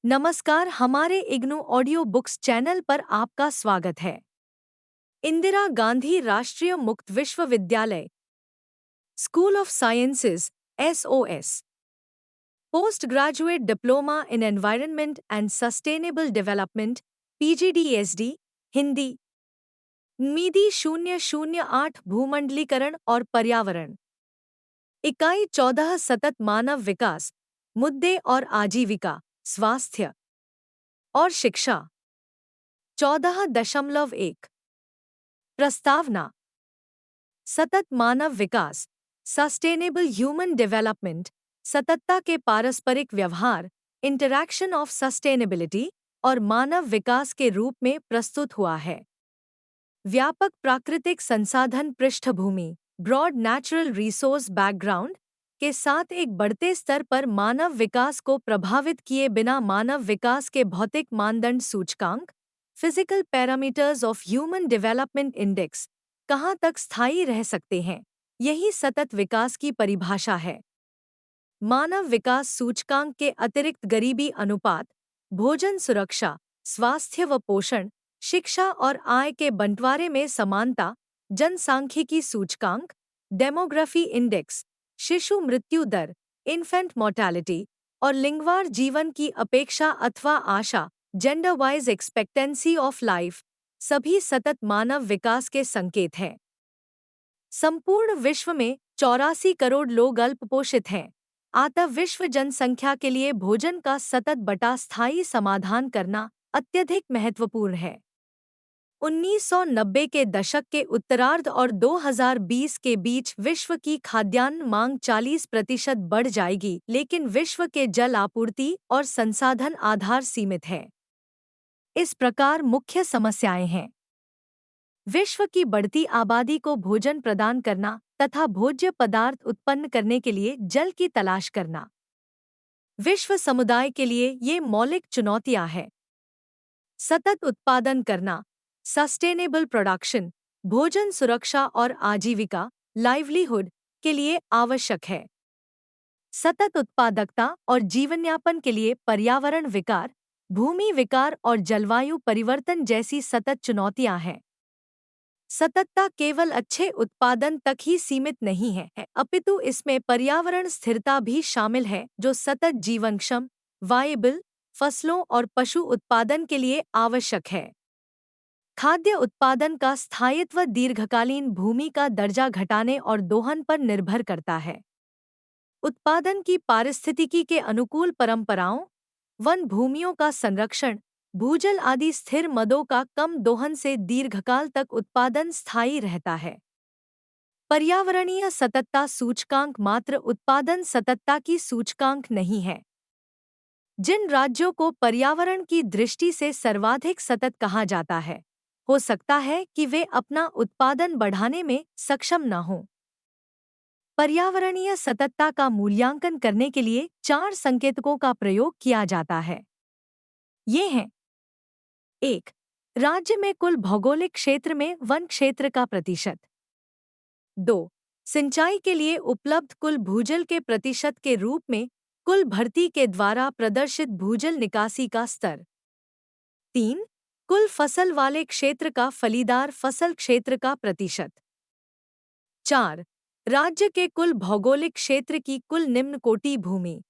नमस्कार, हमारे IGNOU audio books channel पर आपका स्वागत है। इंदिरा गांधी राष्ट्रीय मुक्त विश्वविद्यालय, school of sciences, SOS, post graduate diploma in environment and sustainable development, PGDSD, Hindi. मिदी 008 भूमंडलीकरण और पर्यावरण। इकाई 14 सतत मानव विकास, मुद्दे और आजीविका, स्वास्थ्य और शिक्षा। 14.1 प्रस्तावना। सतत मानव विकास, सस्टेनेबल ह्यूमन डेवलपमेंट, सततता के पारस्परिक व्यवहार, इंटरैक्शन ऑफ सस्टेनेबिलिटी और मानव विकास के रूप में प्रस्तुत हुआ है। व्यापक प्राकृतिक संसाधन पृष्ठभूमि, ब्रॉड नेचुरल रिसोर्स बैकग्राउंड के साथ एक बढ़ते स्तर पर मानव विकास को प्रभावित किए बिना मानव विकास के भौतिक मानदंड सूचकांक, physical parameters of human development index कहाँ तक स्थायी रह सकते हैं, यही सतत विकास की परिभाषा है। मानव विकास सूचकांक के अतिरिक्त गरीबी अनुपात, भोजन सुरक्षा, स्वास्थ्य व पोषण, शिक्षा और आय के बंटवारे में समानता, जनसांख्यिकी सूचकांक, डेमोग्राफी इंडेक्स, शिशु मृत्यु दर, इन्फेंट मोर्टेलिटी और लिंगवार जीवन की अपेक्षा अथवा आशा, gender wise expectancy of life, सभी सतत मानव विकास के संकेत हैं। संपूर्ण विश्व में 84 करोड़ लोग अल्पपोषित हैं। अतः विश्व जनसंख्या के लिए भोजन का सतत बटा स्थायी समाधान करना अत्यधिक महत्वपूर्ण है। 1990 के दशक के उत्तरार्ध और 2020 के बीच विश्व की खाद्यान्न मांग 40% बढ़ जाएगी, लेकिन विश्व के जल आपूर्ति और संसाधन आधार सीमित है। इस प्रकार मुख्य समस्याएं हैं: विश्व की बढ़ती आबादी को भोजन प्रदान करना तथा भोज्य पदार्थ उत्पन्न करने के लिए जल की तलाश करना। विश्व समुदाय के लिए ये मौलिक चुनौतियां हैं। सतत उत्पादन करना, सस्टेनेबल प्रोडक्शन, भोजन सुरक्षा और आजीविका, लाइवलीहुड के लिए आवश्यक है। सतत उत्पादकता और जीवनयापन के लिए पर्यावरण विकार, भूमि विकार और जलवायु परिवर्तन जैसी सतत चुनौतियां हैं। सततता केवल अच्छे उत्पादन तक ही सीमित नहीं है, अपितु इसमें पर्यावरण स्थिरता भी शामिल है, जो सतत जीवनक्षम, वायेबल फसलों और पशु उत्पादन के लिए आवश्यक है। खाद्य उत्पादन का स्थायित्व दीर्घकालीन भूमि का दर्जा घटाने और दोहन पर निर्भर करता है। उत्पादन की पारिस्थितिकी के अनुकूल परंपराओं, वन भूमियों का संरक्षण, भूजल आदि स्थिर मदों का कम दोहन से दीर्घकाल तक उत्पादन स्थायी रहता है। पर्यावरणीय सततता सूचकांक मात्र उत्पादन सततता की सूचकांक नहीं है। जिन राज्यों को पर्यावरण की दृष्टि से सर्वाधिक सतत कहा जाता है, हो सकता है कि वे अपना उत्पादन बढ़ाने में सक्षम न हों। पर्यावरणीय सततता का मूल्यांकन करने के लिए 4 संकेतकों का प्रयोग किया जाता है। ये हैं: 1. राज्य में कुल भौगोलिक क्षेत्र में वन क्षेत्र का प्रतिशत। 2. सिंचाई के लिए उपलब्ध कुल भूजल के प्रतिशत के रूप में कुल भर्ती के द्वारा प्रदर्शित भूजल निकासी का स्तर। 3. कुल फसल वाले क्षेत्र का फलीदार फसल क्षेत्र का प्रतिशत। 4. राज्य के कुल भौगोलिक क्षेत्र की कुल निम्न कोटि भूमि।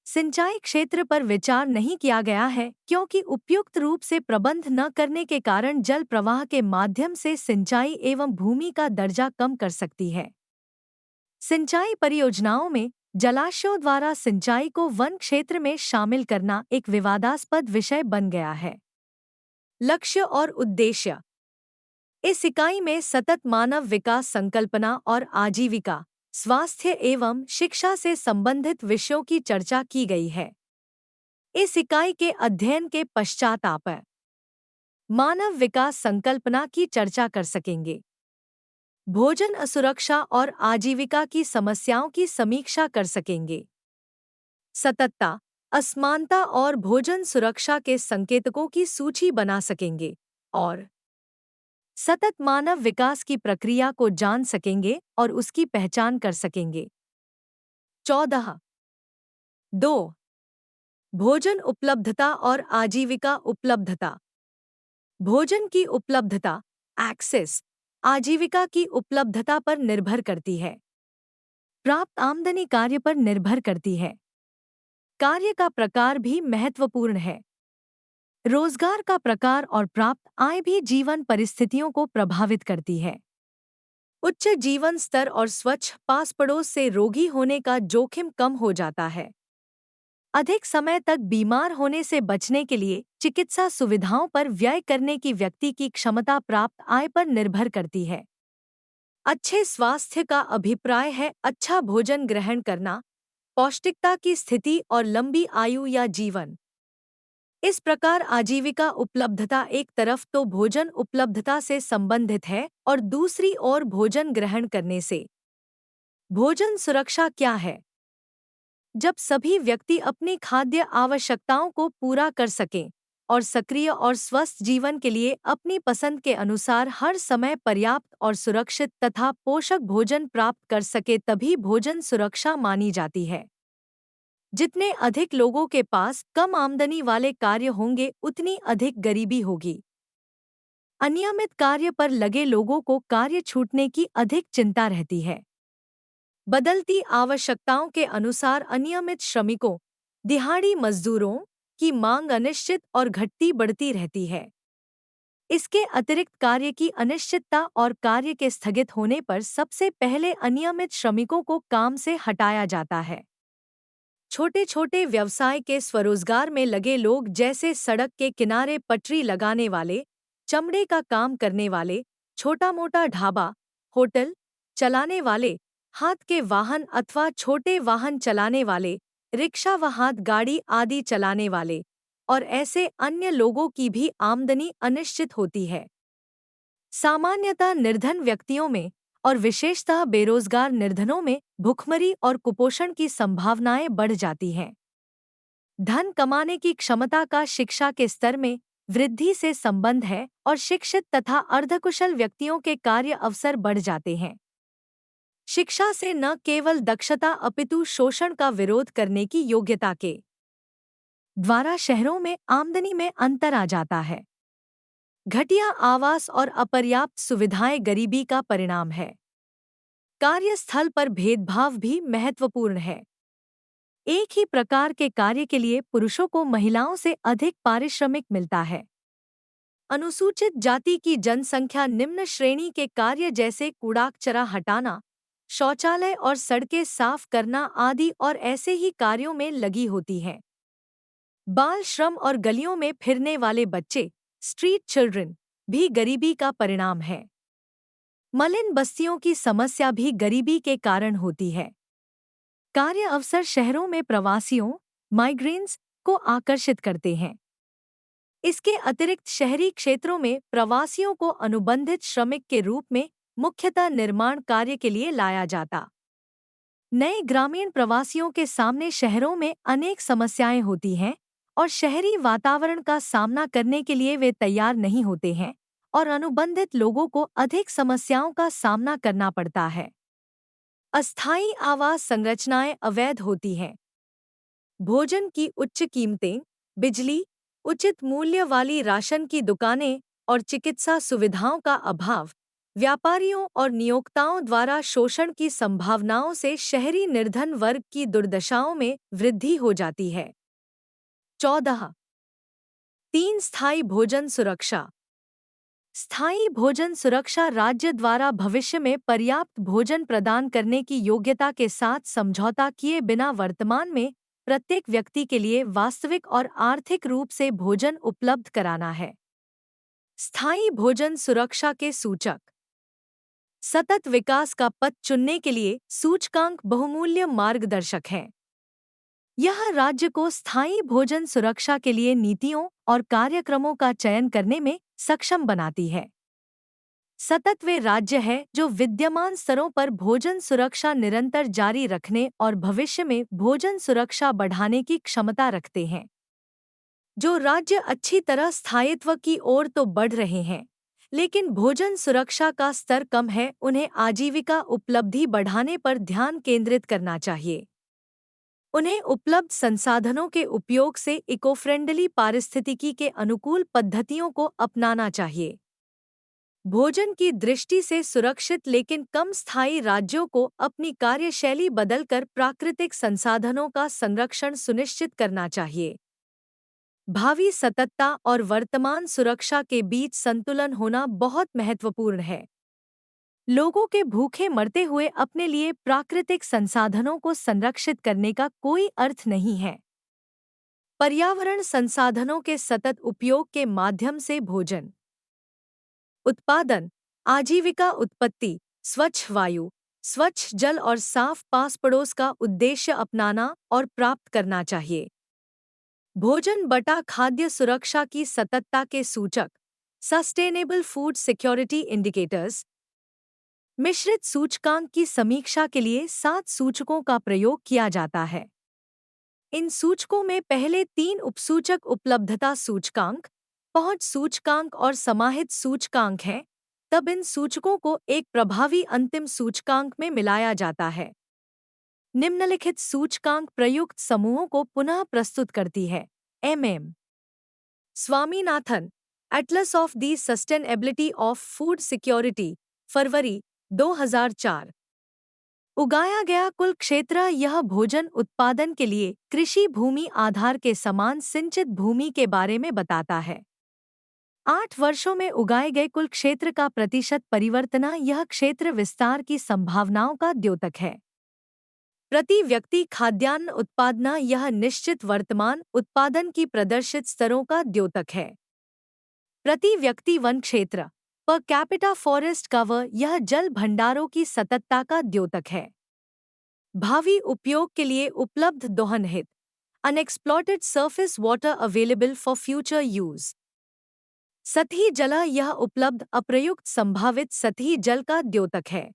सिंचाई क्षेत्र पर विचार नहीं किया गया है क्योंकि उपयुक्त रूप से प्रबंध न करने के कारण जल प्रवाह के माध्यम से सिंचाई एवं भूमि का दर्जा कम कर सकती है। सिंचाई परियोजनाओं में जलाशयों द्वारा सिंचाई को वन क्षेत्र में शामिल करना एक विवादास्पद विषय बन गया है। लक्ष्य और उद्देश्य। इस इकाई में सतत मानव विकास संकल्पना और आजीविका, स्वास्थ्य एवं शिक्षा से संबंधित विषयों की चर्चा की गई है। इस इकाई के अध्ययन के पश्चात आप मानव विकास संकल्पना की चर्चा कर सकेंगे। भोजन असुरक्षा और आजीविका की समस्याओं की समीक्षा कर सकेंगे। सततता, असमानता और भोजन सुरक्षा के संकेतकों की सूची बना सकेंगे और सतत मानव विकास की प्रक्रिया को जान सकेंगे और उसकी पहचान कर सकेंगे। 14.2 भोजन उपलब्धता और आजीविका उपलब्धता। भोजन की उपलब्धता एक्सेस आजीविका की उपलब्धता पर निर्भर करती है। प्राप्त आमदनी कार्य पर निर्भर करती है। कार्य का प्रकार भी महत्वपूर्ण है। रोजगार का प्रकार और प्राप्त आय भी जीवन परिस्थितियों को प्रभावित करती है। उच्च जीवन स्तर और स्वच्छ पास पड़ोस से रोगी होने का जोखिम कम हो जाता है। अधिक समय तक बीमार होने से बचने के लिए चिकित्सा सुविधाओं पर व्यय करने की व्यक्ति की क्षमता प्राप्त आय पर निर्भर करती है। अच्छे स्वास्थ्य का अभिप्राय है अच्छा भोजन ग्रहण करना, पौष्टिकता की स्थिति और लंबी आयु या जीवन। इस प्रकार आजीविका उपलब्धता एक तरफ तो भोजन उपलब्धता से संबंधित है और दूसरी ओर भोजन ग्रहण करने से। भोजन सुरक्षा क्या है? जब सभी व्यक्ति अपनी खाद्य आवश्यकताओं को पूरा कर सकें और सक्रिय और स्वस्थ जीवन के लिए अपनी पसंद के अनुसार हर समय पर्याप्त और सुरक्षित तथा पोषक भोजन प्राप्त कर सके तभी भोजन सुरक्षा मानी जाती है। जितने अधिक लोगों के पास कम आमदनी वाले कार्य होंगे उतनी अधिक गरीबी होगी। अनियमित कार्य पर लगे लोगों को कार्य छूटने की अधिक चिंता रहती है। बदलती आवश्यकताओं के अनुसार अनियमित श्रमिकों, दिहाड़ी मजदूरों की मांग अनिश्चित और घटती बढ़ती रहती है। इसके अतिरिक्त कार्य की अनिश्चितता और कार्य के स्थगित होने पर सबसे पहले अनियमित श्रमिकों को काम से हटाया जाता है। छोटे छोटे व्यवसाय के स्वरोजगार में लगे लोग जैसे सड़क के किनारे पटरी लगाने वाले, चमड़े का काम करने वाले, छोटा मोटा ढाबा, होटल चलाने वाले, हाथ के वाहन अथवा छोटे वाहन चलाने वाले, रिक्शा व हाथ गाड़ी आदि चलाने वाले और ऐसे अन्य लोगों की भी आमदनी अनिश्चित होती है। सामान्यतः निर्धन व्यक्तियों में और विशेषतः बेरोजगार निर्धनों में भुखमरी और कुपोषण की संभावनाएं बढ़ जाती हैं। धन कमाने की क्षमता का शिक्षा के स्तर में वृद्धि से संबंध है और शिक्षित तथा अर्धकुशल व्यक्तियों के कार्य अवसर बढ़ जाते हैं। शिक्षा से न केवल दक्षता अपितु शोषण का विरोध करने की योग्यता के द्वारा शहरों में आमदनी में अंतर आ जाता है। घटिया आवास और अपर्याप्त सुविधाएं गरीबी का परिणाम है। कार्यस्थल पर भेदभाव भी महत्वपूर्ण है। एक ही प्रकार के कार्य के लिए पुरुषों को महिलाओं से अधिक पारिश्रमिक मिलता है। अनुसूचित जाति की जनसंख्या निम्न श्रेणी के कार्य जैसे कूड़ा-कचरा हटाना, शौचालय और सड़कें साफ करना आदि और ऐसे ही कार्यों में लगी होती है। बाल श्रम और गलियों में फिरने वाले बच्चे, स्ट्रीट चिल्ड्रन, भी गरीबी का परिणाम है। मलिन बस्तियों की समस्या भी गरीबी के कारण होती है। कार्य अवसर शहरों में प्रवासियों, माइग्रेंट्स को आकर्षित करते हैं। इसके अतिरिक्त शहरी क्षेत्रों में प्रवासियों को अनुबंधित श्रमिक के रूप में मुख्यतः निर्माण कार्य के लिए लाया जाता। नए ग्रामीण प्रवासियों के सामने शहरों में अनेक समस्याएं होती हैं और शहरी वातावरण का सामना करने के लिए वे तैयार नहीं होते हैं और अनुबंधित लोगों को अधिक समस्याओं का सामना करना पड़ता है। अस्थायी आवास संरचनाएं अवैध होती हैं। भोजन की उच्च कीमतें, बिजली, उचित मूल्य वाली राशन की दुकानें और चिकित्सा सुविधाओं का अभाव, व्यापारियों और नियोक्ताओं द्वारा शोषण की संभावनाओं से शहरी निर्धन वर्ग की दुर्दशाओं में वृद्धि हो जाती है। 14. 3 स्थायी भोजन सुरक्षा। स्थायी भोजन सुरक्षा राज्य द्वारा भविष्य में पर्याप्त भोजन प्रदान करने की योग्यता के साथ समझौता किए बिना वर्तमान में प्रत्येक व्यक्ति के लिए वास्तविक और आर्थिक रूप से भोजन उपलब्ध कराना है। स्थायी भोजन सुरक्षा के सूचक। सतत विकास का पथ चुनने के लिए सूचकांक बहुमूल्य मार्गदर्शक है। यह राज्य को स्थायी भोजन सुरक्षा के लिए नीतियों और कार्यक्रमों का चयन करने में सक्षम बनाती है। सतत वे राज्य है जो विद्यमान स्तरों पर भोजन सुरक्षा निरंतर जारी रखने और भविष्य में भोजन सुरक्षा बढ़ाने की क्षमता रखते हैं। जो राज्य अच्छी तरह स्थायित्व की ओर तो बढ़ रहे हैं, लेकिन भोजन सुरक्षा का स्तर कम है, उन्हें आजीविका उपलब्धि बढ़ाने पर ध्यान केंद्रित करना चाहिए। उन्हें उपलब्ध संसाधनों के उपयोग से इको फ्रेंडली पारिस्थितिकी के अनुकूल पद्धतियों को अपनाना चाहिए। भोजन की दृष्टि से सुरक्षित लेकिन कम स्थायी राज्यों को अपनी कार्यशैली बदलकर प्राकृतिक संसाधनों का संरक्षण सुनिश्चित करना चाहिए। भावी सततता और वर्तमान सुरक्षा के बीच संतुलन होना बहुत महत्वपूर्ण है। लोगों के भूखे मरते हुए अपने लिए प्राकृतिक संसाधनों को संरक्षित करने का कोई अर्थ नहीं है। पर्यावरण संसाधनों के सतत उपयोग के माध्यम से भोजन उत्पादन, आजीविका उत्पत्ति, स्वच्छ वायु, स्वच्छ जल और साफ पास पड़ोस का उद्देश्य अपनाना और प्राप्त करना चाहिए। भोजन बटा खाद्य सुरक्षा की सततता के सूचक सस्टेनेबल फूड सिक्योरिटी इंडिकेटर्स मिश्रित सूचकांक की समीक्षा के लिए 7 सूचकों का प्रयोग किया जाता है। इन सूचकों में पहले 3 उपसूचक उपलब्धता सूचकांक, पहुंच सूचकांक और समाहित सूचकांक हैं, तब इन सूचकों को एक प्रभावी अंतिम सूचकांक में मिलाया जाता है। निम्नलिखित सूचकांक प्रयुक्त समूहों को पुनः प्रस्तुत करती है। M Swaminathan, atlas of the sustainability of food security, फरवरी 2004। उगाया गया कुल क्षेत्र यह भोजन उत्पादन के लिए कृषि भूमि आधार के समान सिंचित भूमि के बारे में बताता है। 8 वर्षों में उगाए गए कुल क्षेत्र का प्रतिशत परिवर्तना यह क्षेत्र विस्तार की संभावनाओं का द्योतक है। प्रति व्यक्ति खाद्यान्न उत्पादन यह निश्चित वर्तमान उत्पादन की प्रदर्शित स्तरों का द्योतक है। प्रति व्यक्ति वन क्षेत्र पर कैपिटा फॉरेस्ट कवर यह जल भंडारों की सततता का द्योतक है। भावी उपयोग के लिए उपलब्ध दोहनहित unexploited surface water available for future use. सतही जल यह उपलब्ध अप्रयुक्त संभावित सतही जल का द्योतक है।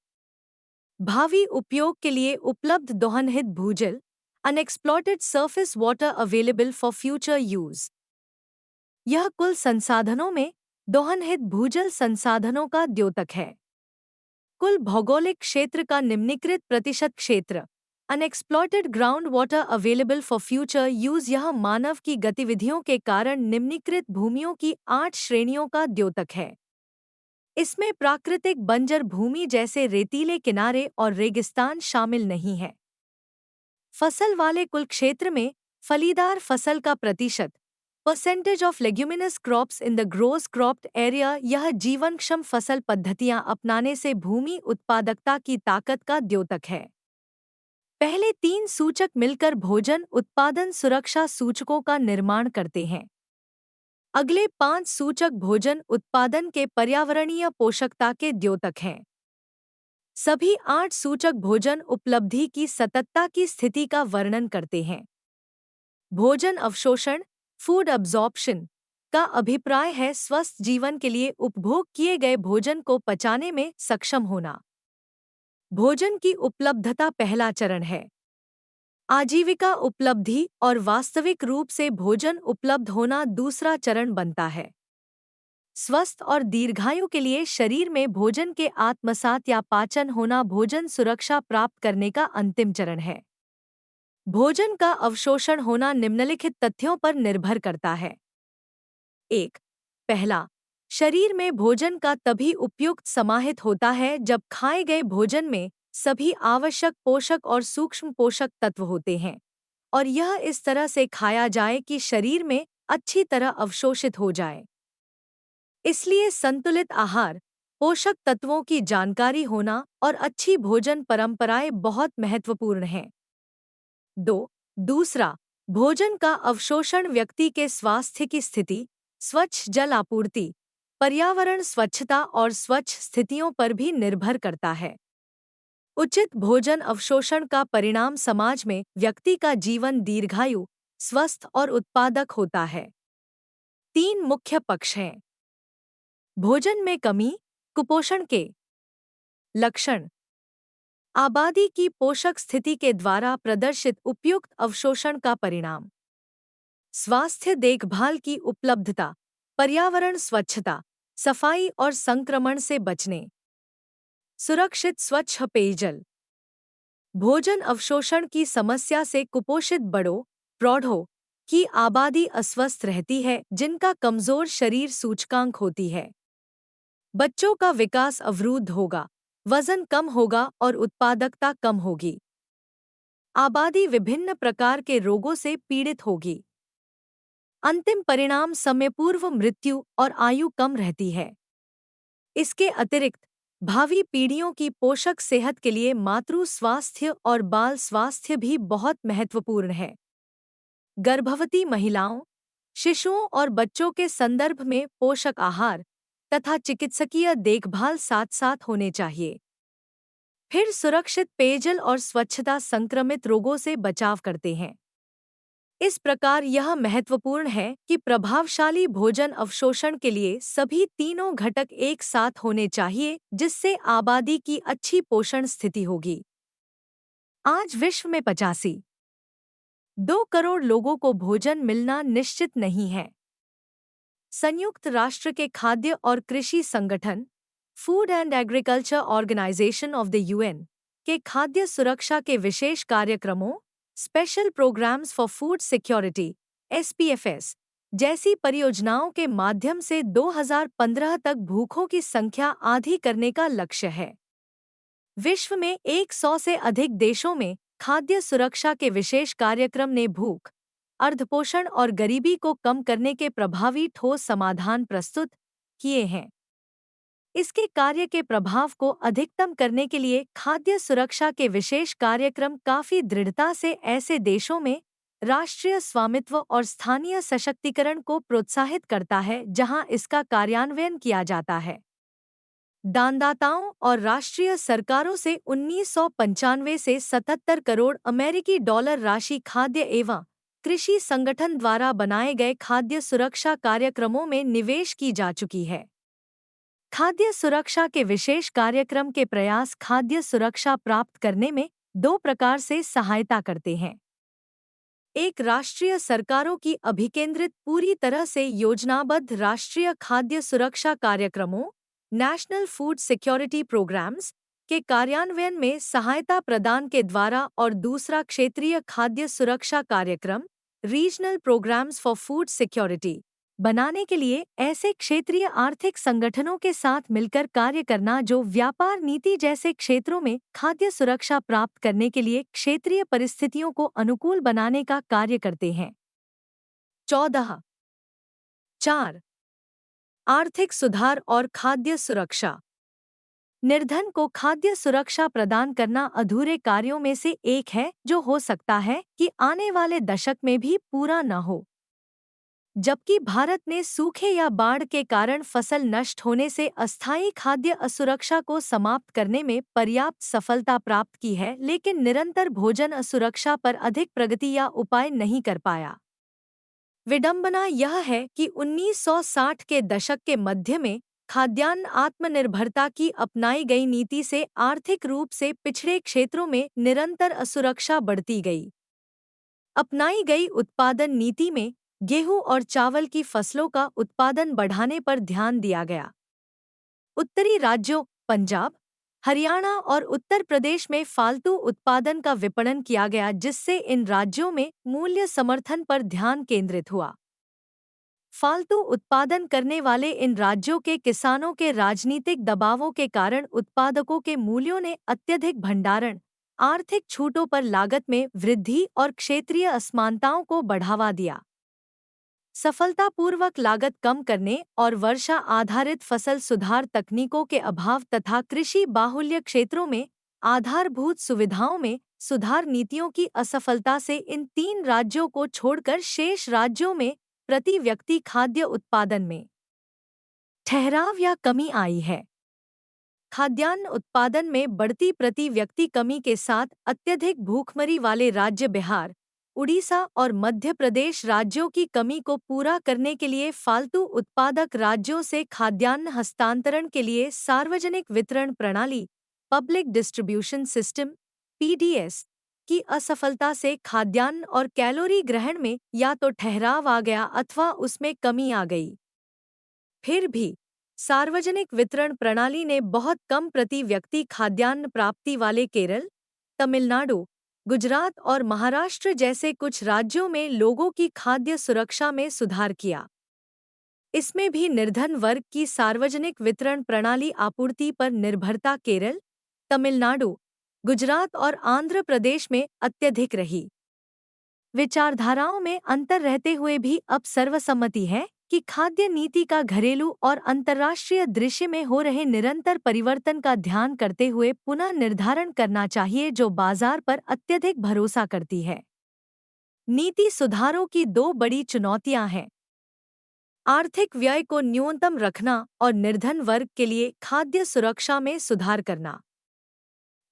भावी उपयोग के लिए उपलब्ध दोहनहित भूजल unexploited surface water available for future use. यह कुल संसाधनों में दोहनहित भूजल संसाधनों का द्योतक है। कुल भौगोलिक क्षेत्र का निम्नीकृत प्रतिशत क्षेत्र unexploited ground water available for future use यह मानव की गतिविधियों के कारण निम्नीकृत भूमियों की 8 श्रेणियों का द्योतक है। इसमें प्राकृतिक बंजर भूमि जैसे रेतीले किनारे और रेगिस्तान शामिल नहीं है। फसल वाले कुल क्षेत्र में फलीदार फसल का प्रतिशत percentage of leguminous crops in the gross cropped area यह जीवनक्षम फसल पद्धतियां अपनाने से भूमि उत्पादकता की ताकत का द्योतक है। पहले 3 सूचक मिलकर भोजन उत्पादन सुरक्षा सूचकों का निर्माण करते हैं। अगले 5 सूचक भोजन उत्पादन के पर्यावरणीय पोषकता के द्योतक हैं। सभी 8 सूचक भोजन उपलब्धि की सततता की स्थिति का वर्णन करते हैं। भोजन अवशोषण फूड अब्जॉर्प्शन का अभिप्राय है स्वस्थ जीवन के लिए उपभोग किए गए भोजन को पचाने में सक्षम होना। भोजन की उपलब्धता पहला चरण है। आजीविका उपलब्धि और वास्तविक रूप से भोजन उपलब्ध होना दूसरा चरण बनता है। स्वस्थ और दीर्घायु के लिए शरीर में भोजन के आत्मसात या पाचन होना भोजन सुरक्षा प्राप्त करने का अंतिम चरण है। भोजन का अवशोषण होना निम्नलिखित तथ्यों पर निर्भर करता है। 1. पहला, शरीर में भोजन का तभी उपयुक्त समाहित होता है जब खाए गए भोजन में सभी आवश्यक पोषक और सूक्ष्म पोषक तत्व होते हैं और यह इस तरह से खाया जाए कि शरीर में अच्छी तरह अवशोषित हो जाए। इसलिए संतुलित आहार, पोषक तत्वों की जानकारी होना और अच्छी भोजन परंपराएं बहुत महत्वपूर्ण हैं। 2. दूसरा, भोजन का अवशोषण व्यक्ति के स्वास्थ्य की स्थिति, स्वच्छ जल आपूर्ति, पर्यावरण स्वच्छता और स्वच्छ स्थितियों पर भी निर्भर करता है। उचित भोजन अवशोषण का परिणाम समाज में व्यक्ति का जीवन दीर्घायु, स्वस्थ और उत्पादक होता है। 3 मुख्य पक्ष हैं। भोजन में कमी, कुपोषण के लक्षण, आबादी की पोषक स्थिति के द्वारा प्रदर्शित उपयुक्त अवशोषण का परिणाम, स्वास्थ्य देखभाल की उपलब्धता, पर्यावरण स्वच्छता, सफाई और संक्रमण से बचने, सुरक्षित स्वच्छ पेयजल। भोजन अवशोषण की समस्या से कुपोषित बड़ों, प्रौढ़ों की आबादी अस्वस्थ रहती है, जिनका कमजोर शरीर सूचकांक होती है। बच्चों का विकास अवरुद्ध होगा, वजन कम होगा और उत्पादकता कम होगी। आबादी विभिन्न प्रकार के रोगों से पीड़ित होगी। अंतिम परिणाम समयपूर्व मृत्यु और आयु कम रहती है। इसके अतिरिक्त भावी पीढ़ियों की पोषक सेहत के लिए मातृ स्वास्थ्य और बाल स्वास्थ्य भी बहुत महत्वपूर्ण है। गर्भवती महिलाओं, शिशुओं और बच्चों के संदर्भ में पोषक आहार तथा चिकित्सकीय देखभाल साथ साथ होने चाहिए। फिर सुरक्षित पेयजल और स्वच्छता संक्रमित रोगों से बचाव करते हैं। इस प्रकार यह महत्वपूर्ण है कि प्रभावशाली भोजन अवशोषण के लिए सभी तीनों घटक एक साथ होने चाहिए, जिससे आबादी की अच्छी पोषण स्थिति होगी। आज विश्व में 85.2 करोड़ लोगों को भोजन मिलना निश्चित नहीं है। संयुक्त राष्ट्र के खाद्य और कृषि संगठन food and agriculture organization of the UN के खाद्य सुरक्षा के विशेष कार्यक्रमों special programmes for food security SPFS जैसी परियोजनाओं के माध्यम से 2015 तक भूखों की संख्या आधी करने का लक्ष्य है। विश्व में 100 से अधिक देशों में खाद्य सुरक्षा के विशेष कार्यक्रम ने भूख, अर्धपोषण और गरीबी को कम करने के प्रभावी ठोस समाधान प्रस्तुत किए हैं। इसके कार्य के प्रभाव को अधिकतम करने के लिए खाद्य सुरक्षा के विशेष कार्यक्रम काफी दृढ़ता से ऐसे देशों में राष्ट्रीय स्वामित्व और स्थानीय सशक्तिकरण को प्रोत्साहित करता है जहां इसका कार्यान्वयन किया जाता है। दानदाताओं और राष्ट्रीय सरकारों से 1995 से 77 करोड़ अमेरिकी डॉलर राशि खाद्य एवं कृषि संगठन द्वारा बनाए गए खाद्य सुरक्षा कार्यक्रमों में निवेश की जा चुकी है। खाद्य सुरक्षा के विशेष कार्यक्रम के प्रयास खाद्य सुरक्षा प्राप्त करने में दो प्रकार से सहायता करते हैं। एक, राष्ट्रीय सरकारों की अभिकेंद्रित पूरी तरह से योजनाबद्ध राष्ट्रीय खाद्य सुरक्षा कार्यक्रमों नेशनल फूड सिक्योरिटी प्रोग्राम्स के कार्यान्वयन में सहायता प्रदान के द्वारा, और दूसरा, क्षेत्रीय खाद्य सुरक्षा कार्यक्रम regional programmes for food security बनाने के लिए ऐसे क्षेत्रीय आर्थिक संगठनों के साथ मिलकर कार्य करना जो व्यापार नीति जैसे क्षेत्रों में खाद्य सुरक्षा प्राप्त करने के लिए क्षेत्रीय परिस्थितियों को अनुकूल बनाने का कार्य करते हैं। 14.4 आर्थिक सुधार और खाद्य सुरक्षा। निर्धन को खाद्य सुरक्षा प्रदान करना अधूरे कार्यों में से एक है जो हो सकता है कि आने वाले दशक में भी पूरा न हो। जबकि भारत ने सूखे या बाढ़ के कारण फसल नष्ट होने से अस्थायी खाद्य असुरक्षा को समाप्त करने में पर्याप्त सफलता प्राप्त की है, लेकिन निरंतर भोजन असुरक्षा पर अधिक प्रगति या उपाय नहीं कर पाया। विडंबना यह है कि 1960 के दशक के मध्य में खाद्यान्न आत्मनिर्भरता की अपनाई गई नीति से आर्थिक रूप से पिछड़े क्षेत्रों में निरंतर असुरक्षा बढ़ती गई। अपनाई गई उत्पादन नीति में गेहूं और चावल की फसलों का उत्पादन बढ़ाने पर ध्यान दिया गया। उत्तरी राज्यों पंजाब, हरियाणा और उत्तर प्रदेश में फालतू उत्पादन का विपणन किया गया, जिससे इन राज्यों में मूल्य समर्थन पर ध्यान केंद्रित हुआ। फालतू उत्पादन करने वाले इन राज्यों के किसानों के राजनीतिक दबावों के कारण उत्पादकों के मूल्यों ने अत्यधिक भंडारण, आर्थिक छूटों पर लागत में वृद्धि और क्षेत्रीय असमानताओं को बढ़ावा दिया। सफलतापूर्वक लागत कम करने और वर्षा आधारित फसल सुधार तकनीकों के अभाव तथा कृषि बाहुल्य क्षेत्रों में आधारभूत सुविधाओं में सुधार नीतियों की असफलता से इन 3 राज्यों को छोड़कर शेष राज्यों में प्रति व्यक्ति खाद्य उत्पादन में ठहराव या कमी आई है। खाद्यान्न उत्पादन में बढ़ती प्रति व्यक्ति कमी के साथ अत्यधिक भूखमरी वाले राज्य बिहार, उड़ीसा और मध्य प्रदेश राज्यों की कमी को पूरा करने के लिए फालतू उत्पादक राज्यों से खाद्यान्न हस्तांतरण के लिए सार्वजनिक वितरण प्रणाली पब्लिक डिस्ट्रीब्यूशन सिस्टम PDS की असफलता से खाद्यान्न और कैलोरी ग्रहण में या तो ठहराव आ गया अथवा उसमें कमी आ गई। फिर भी सार्वजनिक वितरण प्रणाली ने बहुत कम प्रति व्यक्ति खाद्यान्न प्राप्ति वाले केरल, तमिलनाडु, गुजरात और महाराष्ट्र जैसे कुछ राज्यों में लोगों की खाद्य सुरक्षा में सुधार किया। इसमें भी निर्धन वर्ग की सार्वजनिक वितरण प्रणाली आपूर्ति पर निर्भरता केरल, तमिलनाडु, गुजरात और आंध्र प्रदेश में अत्यधिक रही। विचारधाराओं में अंतर रहते हुए भी अब सर्वसम्मति है कि खाद्य नीति का घरेलू और अंतर्राष्ट्रीय दृश्य में हो रहे निरंतर परिवर्तन का ध्यान करते हुए पुनः निर्धारण करना चाहिए, जो बाजार पर अत्यधिक भरोसा करती है। नीति सुधारों की दो बड़ी चुनौतियां हैं: आर्थिक व्यय को न्यूनतम रखना और निर्धन वर्ग के लिए खाद्य सुरक्षा में सुधार करना।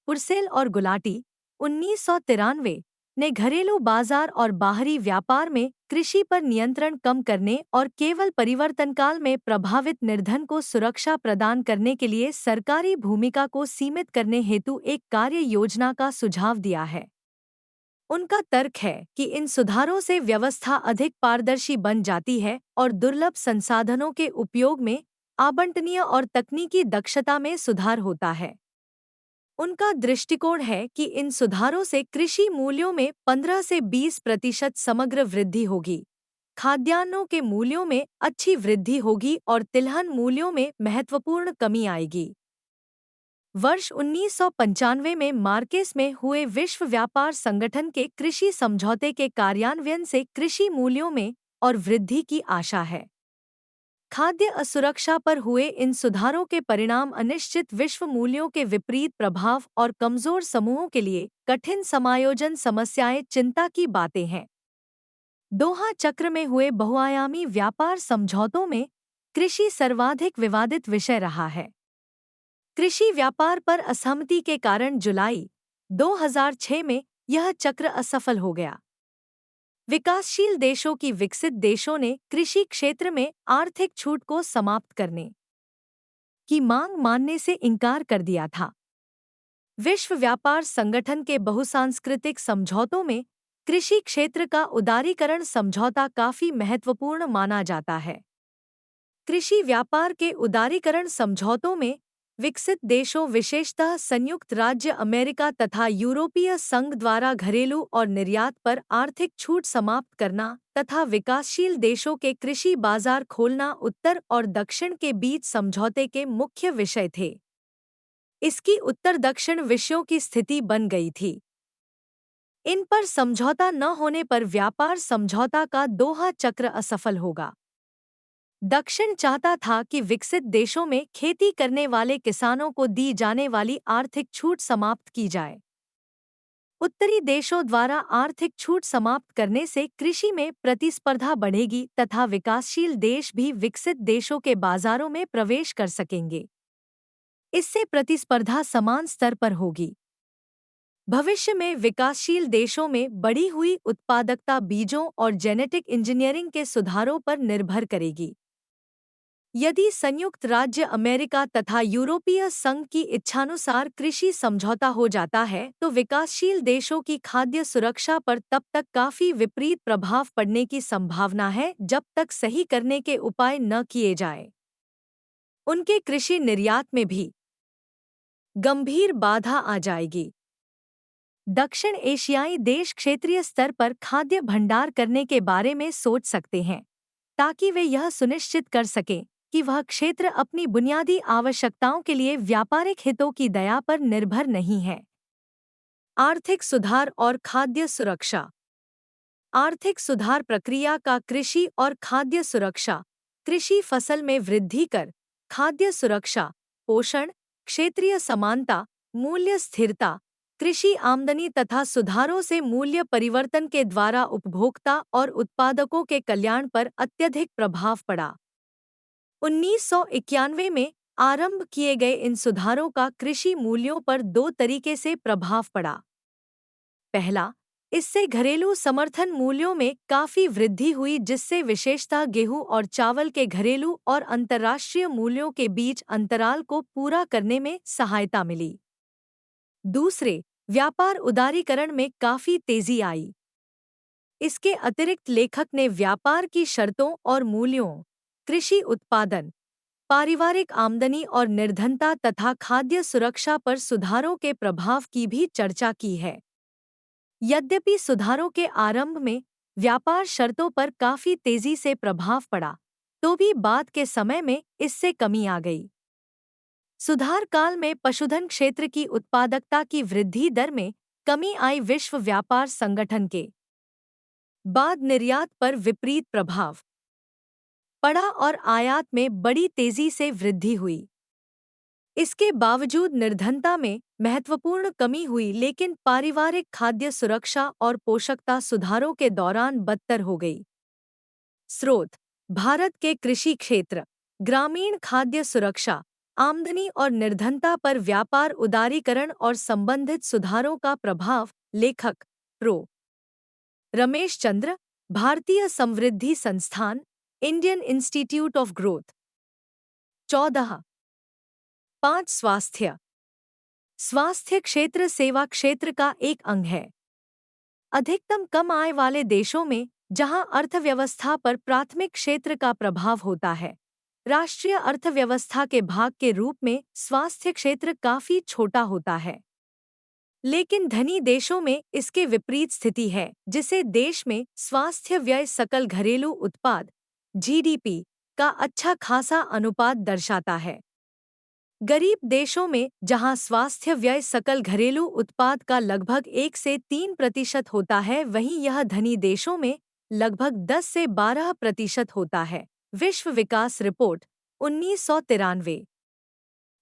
पुर्सेल और गुलाटी 1993 ने घरेलू बाजार और बाहरी व्यापार में कृषि पर नियंत्रण कम करने और केवल परिवर्तनकाल में प्रभावित निर्धन को सुरक्षा प्रदान करने के लिए सरकारी भूमिका को सीमित करने हेतु एक कार्य योजना का सुझाव दिया है। उनका तर्क है कि इन सुधारों से व्यवस्था अधिक पारदर्शी बन जाती है और दुर्लभ संसाधनों के उपयोग में आवंटनीय और तकनीकी दक्षता में सुधार होता है। उनका दृष्टिकोण है कि इन सुधारों से कृषि मूल्यों में 15 से 20% समग्र वृद्धि होगी, खाद्यान्नों के मूल्यों में अच्छी वृद्धि होगी और तिलहन मूल्यों में महत्वपूर्ण कमी आएगी। वर्ष 1995 में मार्केस में हुए विश्व व्यापार संगठन के कृषि समझौते के कार्यान्वयन से कृषि मूल्यों में और वृद्धि की आशा है। खाद्य असुरक्षा पर हुए इन सुधारों के परिणाम अनिश्चित विश्व मूल्यों के विपरीत प्रभाव और कमजोर समूहों के लिए कठिन समायोजन समस्याएं चिंता की बातें हैं। दोहा चक्र में हुए बहुआयामी व्यापार समझौतों में कृषि सर्वाधिक विवादित विषय रहा है। कृषि व्यापार पर असहमति के कारण जुलाई 2006 में यह चक्र असफल हो गया। विकासशील देशों की विकसित देशों ने कृषि क्षेत्र में आर्थिक छूट को समाप्त करने की मांग मानने से इनकार कर दिया था। विश्व व्यापार संगठन के बहुसांस्कृतिक समझौतों में कृषि क्षेत्र का उदारीकरण समझौता काफी महत्वपूर्ण माना जाता है। कृषि व्यापार के उदारीकरण समझौतों में विकसित देशों, विशेषतः संयुक्त राज्य अमेरिका तथा यूरोपीय संघ द्वारा घरेलू और निर्यात पर आर्थिक छूट समाप्त करना तथा विकासशील देशों के कृषि बाजार खोलना उत्तर और दक्षिण के बीच समझौते के मुख्य विषय थे। इसकी उत्तर दक्षिण विषयों की स्थिति बन गई थी। इन पर समझौता न होने पर व्यापार समझौता का दोहा चक्र असफल होगा। दक्षिण चाहता था कि विकसित देशों में खेती करने वाले किसानों को दी जाने वाली आर्थिक छूट समाप्त की जाए। उत्तरी देशों द्वारा आर्थिक छूट समाप्त करने से कृषि में प्रतिस्पर्धा बढ़ेगी तथा विकासशील देश भी विकसित देशों के बाजारों में प्रवेश कर सकेंगे। इससे प्रतिस्पर्धा समान स्तर पर होगी। भविष्य में विकासशील देशों में बढ़ी हुई उत्पादकता बीजों और जेनेटिक इंजीनियरिंग के सुधारों पर निर्भर करेगी। यदि संयुक्त राज्य अमेरिका तथा यूरोपीय संघ की इच्छानुसार कृषि समझौता हो जाता है तो विकासशील देशों की खाद्य सुरक्षा पर तब तक काफी विपरीत प्रभाव पड़ने की संभावना है जब तक सही करने के उपाय न किए जाए। उनके कृषि निर्यात में भी गंभीर बाधा आ जाएगी। दक्षिण एशियाई देश क्षेत्रीय स्तर पर खाद्य भंडार करने के बारे में सोच सकते हैं ताकि वे यह सुनिश्चित कर सकें कि वह क्षेत्र अपनी बुनियादी आवश्यकताओं के लिए व्यापारिक हितों की दया पर निर्भर नहीं है। आर्थिक सुधार और खाद्य सुरक्षा। आर्थिक सुधार प्रक्रिया का कृषि और खाद्य सुरक्षा। कृषि फसल में वृद्धि कर, खाद्य सुरक्षा, पोषण, क्षेत्रीय समानता, मूल्य स्थिरता, कृषि आमदनी तथा सुधारों से मूल्य परिवर्तन के द्वारा उपभोक्ता और उत्पादकों के कल्याण पर अत्यधिक प्रभाव पड़ा। 1991 में आरंभ किए गए इन सुधारों का कृषि मूल्यों पर दो तरीके से प्रभाव पड़ा। पहला, इससे घरेलू समर्थन मूल्यों में काफी वृद्धि हुई जिससे विशेषतः गेहूं और चावल के घरेलू और अंतर्राष्ट्रीय मूल्यों के बीच अंतराल को पूरा करने में सहायता मिली। दूसरे, व्यापार उदारीकरण में काफी तेजी आई। इसके अतिरिक्त लेखक ने व्यापार की शर्तों और मूल्यों, कृषि उत्पादन, पारिवारिक आमदनी और निर्धनता तथा खाद्य सुरक्षा पर सुधारों के प्रभाव की भी चर्चा की है। यद्यपि सुधारों के आरंभ में व्यापार शर्तों पर काफी तेजी से प्रभाव पड़ा, तो भी बाद के समय में इससे कमी आ गई। सुधार काल में पशुधन क्षेत्र की उत्पादकता की वृद्धि दर में कमी आई। विश्व व्यापार संगठन के बाद निर्यात पर विपरीत प्रभाव पड़ा और आयात में बड़ी तेजी से वृद्धि हुई। इसके बावजूद निर्धनता में महत्वपूर्ण कमी हुई, लेकिन पारिवारिक खाद्य सुरक्षा और पोषकता सुधारों के दौरान बदतर हो गई। स्रोत: भारत के कृषि क्षेत्र, ग्रामीण खाद्य सुरक्षा, आमदनी और निर्धनता पर व्यापार उदारीकरण और संबंधित सुधारों का प्रभाव। लेखक: प्रो. रमेश चंद्र, भारतीय समृद्धि संस्थान, इंडियन इंस्टीट्यूट ऑफ ग्रोथ। 14.5 स्वास्थ्य। स्वास्थ्य क्षेत्र सेवा क्षेत्र का एक अंग है। अधिकतम कम आय वाले देशों में, जहां अर्थव्यवस्था पर प्राथमिक क्षेत्र का प्रभाव होता है, राष्ट्रीय अर्थव्यवस्था के भाग के रूप में स्वास्थ्य क्षेत्र काफी छोटा होता है। लेकिन धनी देशों में इसके विपरीत स्थिति है, जिसे देश में स्वास्थ्य व्यय सकल घरेलू उत्पाद (जीडीपी) का अच्छा खासा अनुपात दर्शाता है। गरीब देशों में, जहां स्वास्थ्य व्यय सकल घरेलू उत्पाद का लगभग 1 से 3% होता है, वहीं यह धनी देशों में लगभग 10 से 12% होता है। विश्व विकास रिपोर्ट 1993।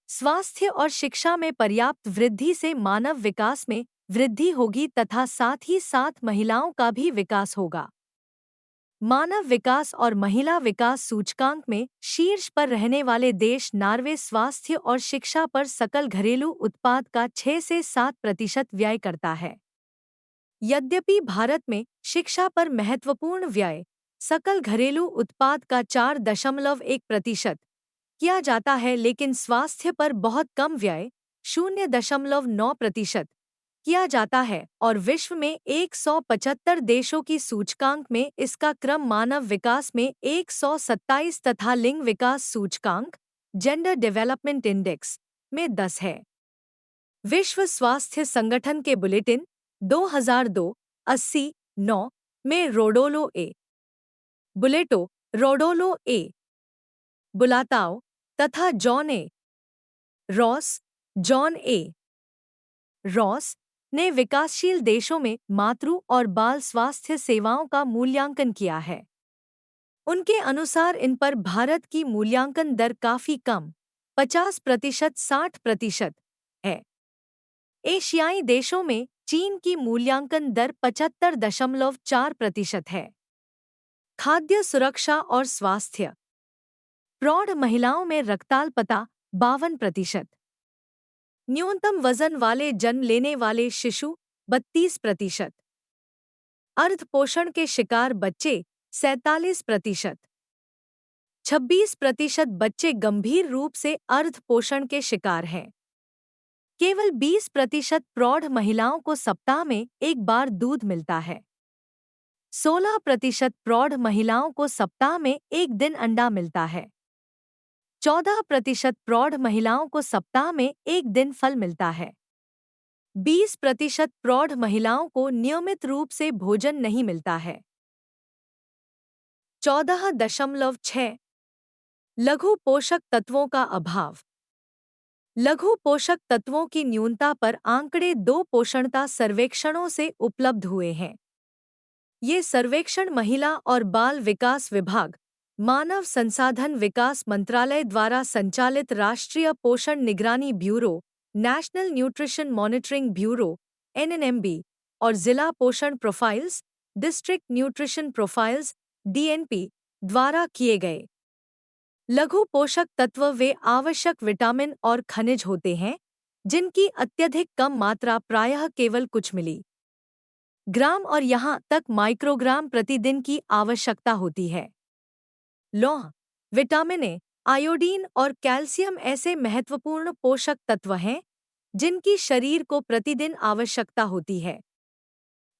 स्वास्थ्य और शिक्षा में पर्याप्त वृद्धि से मानव विकास में वृद्धि होगी तथा साथ ही साथ महिलाओं का भी विकास होगा। मानव विकास और महिला विकास सूचकांक में शीर्ष पर रहने वाले देश नॉर्वे स्वास्थ्य और शिक्षा पर सकल घरेलू उत्पाद का 6 से 7% व्यय करता है। यद्यपि भारत में शिक्षा पर महत्वपूर्ण व्यय सकल घरेलू उत्पाद का 4.1% किया जाता है, लेकिन स्वास्थ्य पर बहुत कम व्यय 0.9% किया जाता है और विश्व में 175 देशों की सूचकांक में इसका क्रम मानव विकास में 127 तथा लिंग विकास सूचकांक जेंडर डेवलपमेंट इंडेक्स में 10 है। विश्व स्वास्थ्य संगठन के बुलेटिन 2002-80-9 में रोडोलो ए. बुलेटो, रोडोलो ए. बुलाताओ तथा जॉन ए. रॉस, जॉन ए. रॉस ने विकासशील देशों में मातृ और बाल स्वास्थ्य सेवाओं का मूल्यांकन किया है। उनके अनुसार इन पर भारत की मूल्यांकन दर काफी कम 50% 60% है। एशियाई देशों में चीन की मूल्यांकन दर 75.4% है। खाद्य सुरक्षा और स्वास्थ्य। प्रौढ़ महिलाओं में रक्ताल्पता 52%। न्यूनतम वजन वाले जन्म लेने वाले शिशु 32%। अर्धपोषण के शिकार बच्चे 47%। 26% बच्चे गंभीर रूप से अर्धपोषण के शिकार हैं। केवल 20% प्रौढ़ महिलाओं को सप्ताह में एक बार दूध मिलता है। 16% प्रौढ़ महिलाओं को सप्ताह में एक दिन अंडा मिलता है। 14% प्रौढ़ महिलाओं को सप्ताह में एक दिन फल मिलता है। 20% प्रौढ़ महिलाओं को नियमित रूप से भोजन नहीं मिलता है। 14.6 लघु पोषक तत्वों का अभाव। लघु पोषक तत्वों की न्यूनता पर आंकड़े 2 पोषणता सर्वेक्षणों से उपलब्ध हुए हैं। ये सर्वेक्षण महिला और बाल विकास विभाग, मानव संसाधन विकास मंत्रालय द्वारा संचालित राष्ट्रीय पोषण निगरानी bureau, national nutrition monitoring bureau (NNMB) और जिला पोषण profiles, district nutrition profiles (DNP) द्वारा किए गए। लघु पोषक तत्व वे आवश्यक विटामिन और खनिज होते हैं जिनकी अत्यधिक कम मात्रा प्रायः केवल कुछ मिली ग्राम और यहाँ तक माइक्रोग्राम प्रतिदिन की आवश्यकता होती है। लौह, विटामिन ए, आयोडीन और कैल्शियम ऐसे महत्वपूर्ण पोषक तत्व हैं जिनकी शरीर को प्रतिदिन आवश्यकता होती है।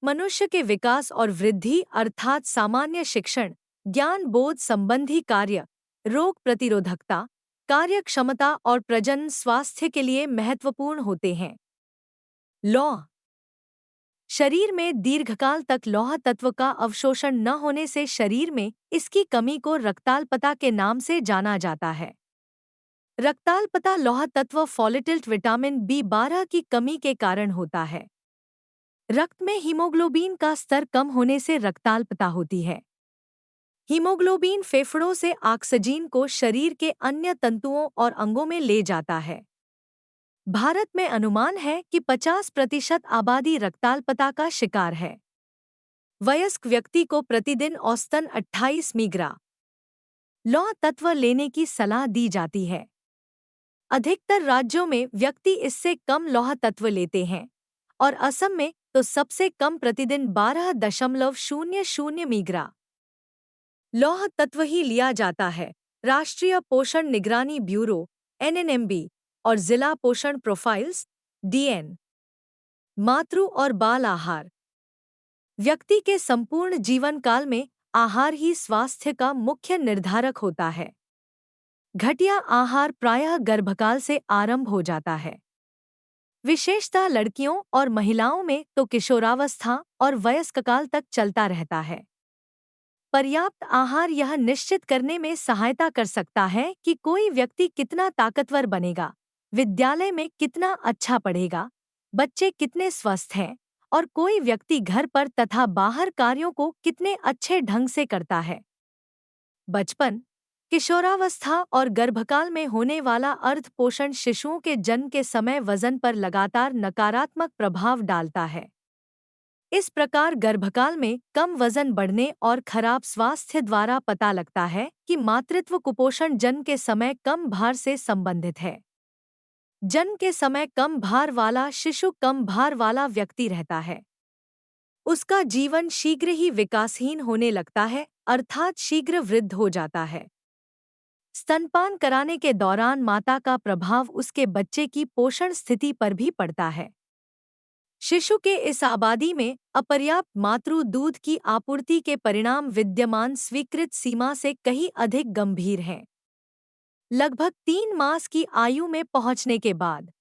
मनुष्य के विकास और वृद्धि अर्थात सामान्य शिक्षण, ज्ञान बोध संबंधी कार्य, रोग प्रतिरोधकता, कार्य क्षमता और प्रजनन स्वास्थ्य के लिए महत्वपूर्ण होते हैं। लौह। शरीर में दीर्घकाल तक लौह तत्व का अवशोषण न होने से शरीर में इसकी कमी को रक्ताल्पता के नाम से जाना जाता है। रक्ताल्पता लौह तत्व फोलिटिल्ट विटामिन B12 की कमी के कारण होता है। रक्त में हीमोग्लोबिन का स्तर कम होने से रक्ताल्पता होती है। हीमोग्लोबिन फेफड़ों से ऑक्सीजन को शरीर के अन्य तंतुओं और अंगों में ले जाता है। भारत में अनुमान है कि 50% आबादी रक्ताल्पता का शिकार है। वयस्क व्यक्ति को प्रतिदिन औसतन 28 मिग्रा लौह तत्व लेने की सलाह दी जाती है। अधिकतर राज्यों में व्यक्ति इससे कम लौह तत्व लेते हैं और असम में तो सबसे कम प्रतिदिन 12.00 मिग्रा लौह तत्व ही लिया जाता है। राष्ट्रीय पोषण निगरानी ब्यूरो NNMB और जिला पोषण प्रोफाइल्स DN मातृ और बाल आहार। व्यक्ति के संपूर्ण जीवन काल में आहार ही स्वास्थ्य का मुख्य निर्धारक होता है। घटिया आहार प्रायः गर्भकाल से आरंभ हो जाता है। विशेषतः लड़कियों और महिलाओं में तो किशोरावस्था और वयस्ककाल तक चलता रहता है। पर्याप्त आहार यह निश्चित करने में सहायता कर सकता है कि कोई व्यक्ति कितना ताकतवर बनेगा, विद्यालय में कितना अच्छा पढ़ेगा, बच्चे कितने स्वस्थ हैं और कोई व्यक्ति घर पर तथा बाहर कार्यों को कितने अच्छे ढंग से करता है। बचपन, किशोरावस्था और गर्भकाल में होने वाला अर्ध पोषण शिशुओं के जन्म के समय वजन पर लगातार नकारात्मक प्रभाव डालता है। इस प्रकार गर्भकाल में कम वजन बढ़ने और खराब स्वास्थ्य द्वारा पता लगता है कि मातृत्व कुपोषण जन्म के समय कम भार से संबंधित है। जन्म के समय कम भार वाला शिशु कम भार वाला व्यक्ति रहता है। उसका जीवन शीघ्र ही विकासहीन होने लगता है, अर्थात शीघ्र वृद्ध हो जाता है। स्तनपान कराने के दौरान माता का प्रभाव उसके बच्चे की पोषण स्थिति पर भी पड़ता है। शिशु के इस आबादी में अपर्याप्त मातृ दूध की आपूर्ति के परिणाम विद्यमान स्वीकृत सीमा से कहीं अधिक गंभीर हैं। लगभग 3 मास की आयु में पहुंचने के बाद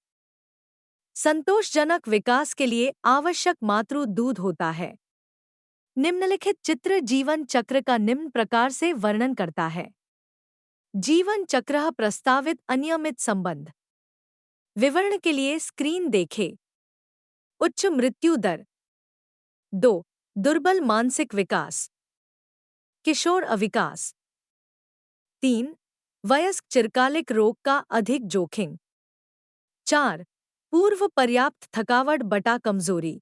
संतोषजनक विकास के लिए आवश्यक मातृ दूध होता है। निम्नलिखित चित्र जीवन चक्र का निम्न प्रकार से वर्णन करता है। जीवन चक्र प्रस्तावित अनियमित संबंध। विवरण के लिए स्क्रीन देखें। उच्च मृत्यु दर। 2. दुर्बल मानसिक विकास, किशोर अविकास। 3. वयस्क चिरकालिक रोग का अधिक जोखिम। 4. पूर्व पर्याप्त थकावट बटा कमजोरी।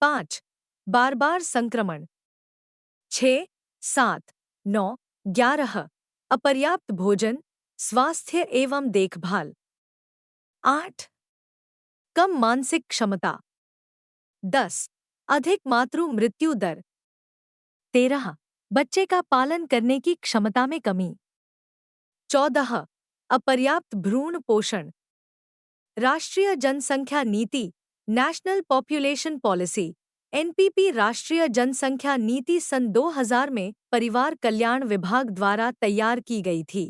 5. बार बार संक्रमण। 6, 7, 9, 11 अपर्याप्त भोजन, स्वास्थ्य एवं देखभाल। 8. कम मानसिक क्षमता। 10. अधिक मातृ मृत्यु दर। 13. बच्चे का पालन करने की क्षमता में कमी। 14. अपर्याप्त भ्रूण पोषण। राष्ट्रीय जनसंख्या नीति नेशनल पॉपुलेशन पॉलिसी NPP राष्ट्रीय जनसंख्या नीति सन 2000 में परिवार कल्याण विभाग द्वारा तैयार की गई थी।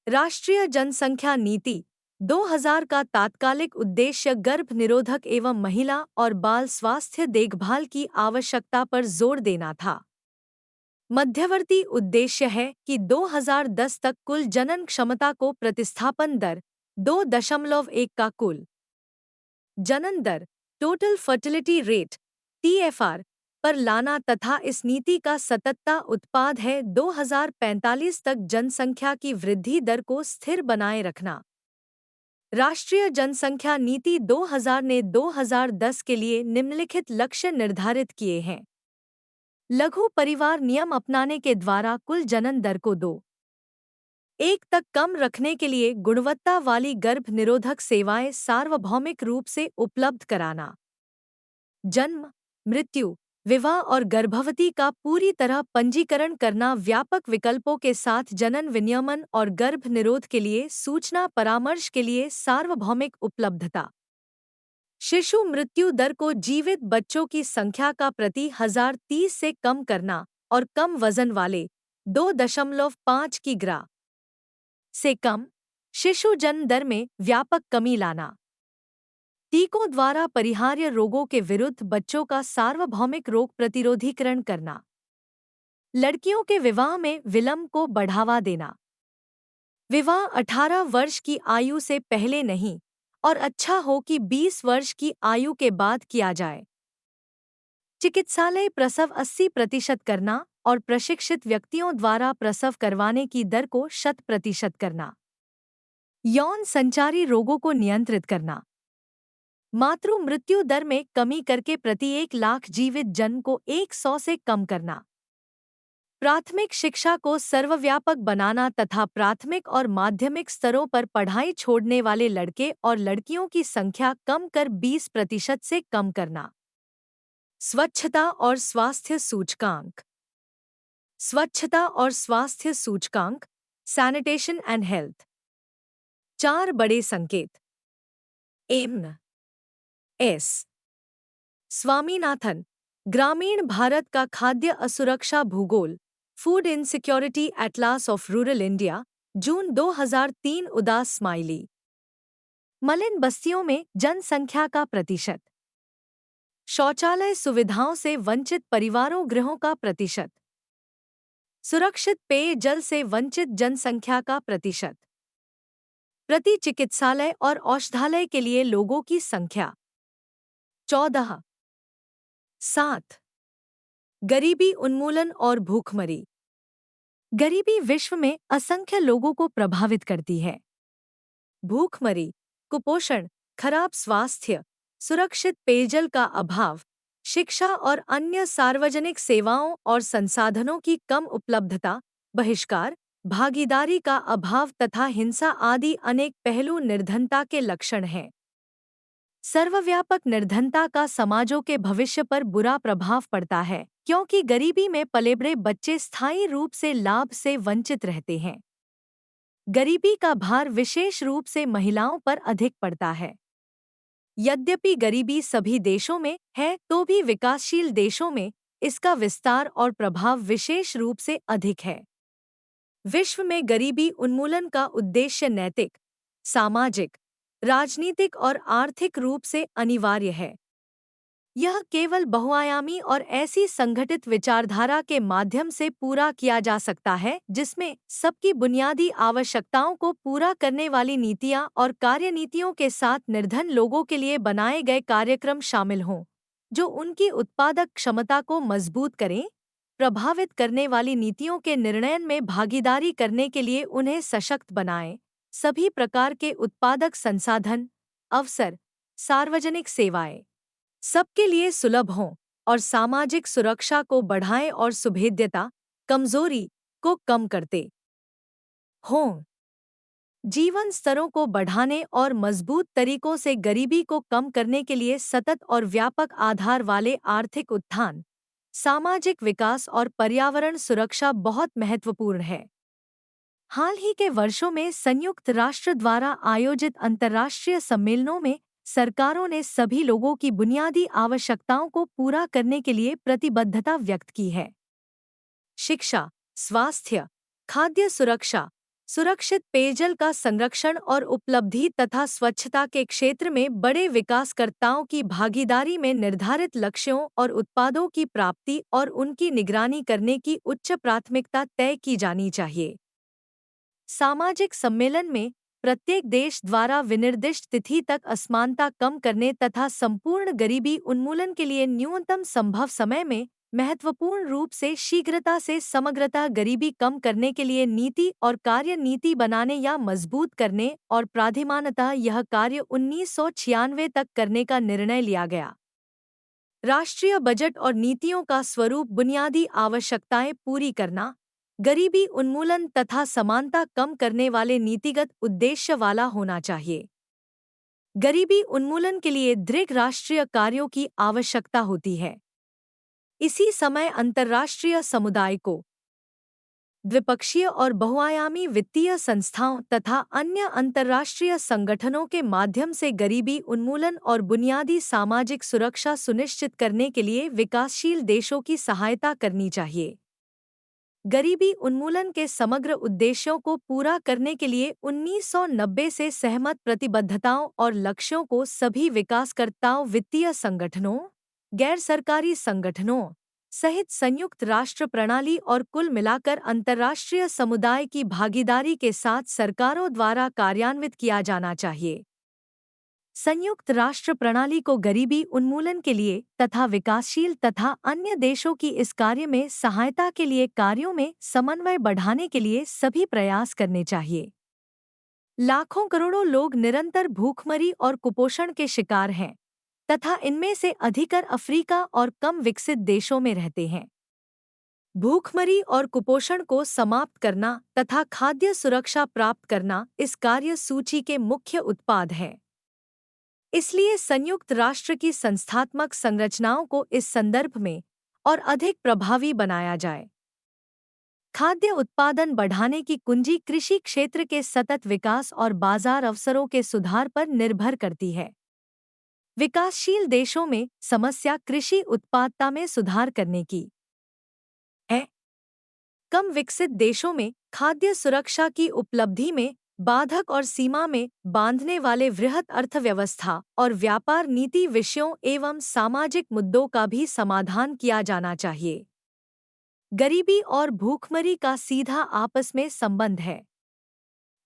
राष्ट्रीय जनसंख्या नीति 2000 का तात्कालिक उद्देश्य गर्भ निरोधक एवं महिला और बाल स्वास्थ्य देखभाल की आवश्यकता पर जोर देना था। मध्यवर्ती उद्देश्य है कि 2010 तक कुल जनन क्षमता को प्रतिस्थापन दर 2.1 का कुल जनन दर टोटल फर्टिलिटी रेट TFR पर लाना तथा इस नीति का सततता उत्पाद है 2045 तक जनसंख्या की वृद्धि दर को स्थिर बनाए रखना। राष्ट्रीय जनसंख्या नीति 2000 ने 2010 के लिए निम्नलिखित लक्ष्य निर्धारित किए हैं। लघु परिवार नियम अपनाने के द्वारा कुल जनन दर को 2.1 तक कम रखने के लिए गुणवत्ता वाली गर्भ निरोधक सेवाएं सार्वभौमिक रूप से उपलब्ध कराना। जन्म, मृत्यु, विवाह और गर्भवती का पूरी तरह पंजीकरण करना। व्यापक विकल्पों के साथ जनन विनियमन और गर्भ निरोध के लिए सूचना परामर्श के लिए सार्वभौमिक उपलब्धता। शिशु मृत्यु दर को जीवित बच्चों की संख्या का प्रति 1030 से कम करना और कम वजन वाले 2.5 किग्रा से कम शिशु जन्म दर में व्यापक कमी लाना। टीकों द्वारा परिहार्य रोगों के विरुद्ध बच्चों का सार्वभौमिक रोग प्रतिरोधीकरण करना। लड़कियों के विवाह में विलंब को बढ़ावा देना। विवाह 18 वर्ष की आयु से पहले नहीं और अच्छा हो कि 20 वर्ष की आयु के बाद किया जाए। चिकित्सालय प्रसव 80% करना और प्रशिक्षित व्यक्तियों द्वारा प्रसव करवाने की दर को 100% करना। यौन संचारी रोगों को नियंत्रित करना। मातृ मृत्यु दर में कमी करके प्रति 1 लाख जीवित जन्म को 100 से कम करना। प्राथमिक शिक्षा को सर्वव्यापक बनाना तथा प्राथमिक और माध्यमिक स्तरों पर पढ़ाई छोड़ने वाले लड़के और लड़कियों की संख्या कम कर 20% से कम करना। स्वच्छता और स्वास्थ्य सूचकांक। स्वच्छता और स्वास्थ्य सूचकांक, सैनिटेशन एंड हेल्थ। 4 बड़े संकेत। एम एस स्वामीनाथन, ग्रामीण भारत का खाद्य असुरक्षा भूगोल, food insecurity atlas of rural India, जून 2003। उदास स्माइली। मलिन बस्तियों में जनसंख्या का प्रतिशत। शौचालय सुविधाओं से वंचित परिवारों गृहों का प्रतिशत। सुरक्षित पेयजल से वंचित जनसंख्या का प्रतिशत। प्रति चिकित्सालय और औषधालय के लिए लोगों की संख्या। 14। 7। गरीबी उन्मूलन और भूखमरी। गरीबी विश्व में असंख्य लोगों को प्रभावित करती है। भूखमरी, कुपोषण, खराब स्वास्थ्य, सुरक्षित पेयजल का अभाव, शिक्षा और अन्य सार्वजनिक सेवाओं और संसाधनों की कम उपलब्धता, बहिष्कार, भागीदारी का अभाव तथा हिंसा आदि अनेक पहलू निर्धनता के लक्षण हैं। सर्वव्यापक निर्धनता का समाजों के भविष्य पर बुरा प्रभाव पड़ता है, क्योंकि गरीबी में पले बड़े बच्चे स्थायी रूप से लाभ से वंचित रहते हैं। गरीबी का भार विशेष रूप से महिलाओं पर अधिक पड़ता है। यद्यपि गरीबी सभी देशों में है, तो भी विकासशील देशों में इसका विस्तार और प्रभाव विशेष रूप से अधिक है। विश्व में गरीबी उन्मूलन का उद्देश्य नैतिक, सामाजिक, राजनीतिक और आर्थिक रूप से अनिवार्य है। यह केवल बहुआयामी और ऐसी संगठित विचारधारा के माध्यम से पूरा किया जा सकता है जिसमें सबकी बुनियादी आवश्यकताओं को पूरा करने वाली नीतियां और कार्यनीतियों के साथ निर्धन लोगों के लिए बनाए गए कार्यक्रम शामिल हों, जो उनकी उत्पादक क्षमता को मजबूत करें, प्रभावित करने वाली नीतियों के निर्णयन में भागीदारी करने के लिए उन्हें सशक्त बनाएं, सभी प्रकार के उत्पादक संसाधन, अवसर, सार्वजनिक सेवाएं सबके लिए सुलभ हों और सामाजिक सुरक्षा को बढ़ाएं और सुभेद्यता, कमजोरी को कम करते हों। जीवन स्तरों को बढ़ाने और मजबूत तरीकों से गरीबी को कम करने के लिए सतत और व्यापक आधार वाले आर्थिक उत्थान, सामाजिक विकास और पर्यावरण सुरक्षा बहुत महत्वपूर्ण है। हाल ही के वर्षों में संयुक्त राष्ट्र द्वारा आयोजित अंतर्राष्ट्रीय सम्मेलनों में सरकारों ने सभी लोगों की बुनियादी आवश्यकताओं को पूरा करने के लिए प्रतिबद्धता व्यक्त की है। शिक्षा, स्वास्थ्य, खाद्य सुरक्षा, सुरक्षित पेयजल का संरक्षण और उपलब्धि तथा स्वच्छता के क्षेत्र में बड़े विकासकर्ताओं की भागीदारी में निर्धारित लक्ष्यों और उत्पादों की प्राप्ति और उनकी निगरानी करने की उच्च प्राथमिकता तय की जानी चाहिए। सामाजिक सम्मेलन में प्रत्येक देश द्वारा विनिर्दिष्ट तिथि तक असमानता कम करने तथा संपूर्ण गरीबी उन्मूलन के लिए न्यूनतम संभव समय में महत्वपूर्ण रूप से शीघ्रता से समग्रता गरीबी कम करने के लिए नीति और कार्य नीति बनाने या मजबूत करने और प्राधिमानतः यह कार्य 1996 तक करने का निर्णय लिया गया। राष्ट्रीय बजट और नीतियों का स्वरूप बुनियादी आवश्यकताएं पूरी करना, गरीबी उन्मूलन तथा समानता कम करने वाले नीतिगत उद्देश्य वाला होना चाहिए। गरीबी उन्मूलन के लिए दृढ़ राष्ट्रीय कार्यों की आवश्यकता होती है। इसी समय अंतर्राष्ट्रीय समुदाय को द्विपक्षीय और बहुआयामी वित्तीय संस्थाओं तथा अन्य अंतर्राष्ट्रीय संगठनों के माध्यम से गरीबी उन्मूलन और बुनियादी सामाजिक सुरक्षा सुनिश्चित करने के लिए विकासशील देशों की सहायता करनी चाहिए। गरीबी उन्मूलन के समग्र उद्देश्यों को पूरा करने के लिए 1990 से सहमत प्रतिबद्धताओं और लक्ष्यों को सभी विकासकर्ताओं, वित्तीय संगठनों, गैर सरकारी संगठनों सहित संयुक्त राष्ट्र प्रणाली और कुल मिलाकर अंतर्राष्ट्रीय समुदाय की भागीदारी के साथ सरकारों द्वारा कार्यान्वित किया जाना चाहिए। संयुक्त राष्ट्र प्रणाली को गरीबी उन्मूलन के लिए तथा विकासशील तथा अन्य देशों की इस कार्य में सहायता के लिए कार्यों में समन्वय बढ़ाने के लिए सभी प्रयास करने चाहिए। लाखों करोड़ों लोग निरंतर भूखमरी और कुपोषण के शिकार हैं तथा इनमें से अधिकतर अफ्रीका और कम विकसित देशों में रहते हैं। भूखमरी और कुपोषण को समाप्त करना तथा खाद्य सुरक्षा प्राप्त करना इस कार्य सूची के मुख्य उत्पाद हैं। इसलिए संयुक्त राष्ट्र की संस्थात्मक संरचनाओं को इस संदर्भ में और अधिक प्रभावी बनाया जाए। खाद्य उत्पादन बढ़ाने की कुंजी कृषि क्षेत्र के सतत विकास और बाजार अवसरों के सुधार पर निर्भर करती है। विकासशील देशों में समस्या कृषि उत्पादकता में सुधार करने की है। कम विकसित देशों में खाद्य सुरक्षा की उपलब्धि में बाधक और सीमा में बांधने वाले वृहत अर्थव्यवस्था और व्यापार नीति विषयों एवं सामाजिक मुद्दों का भी समाधान किया जाना चाहिए। गरीबी और भूखमरी का सीधा आपस में संबंध है।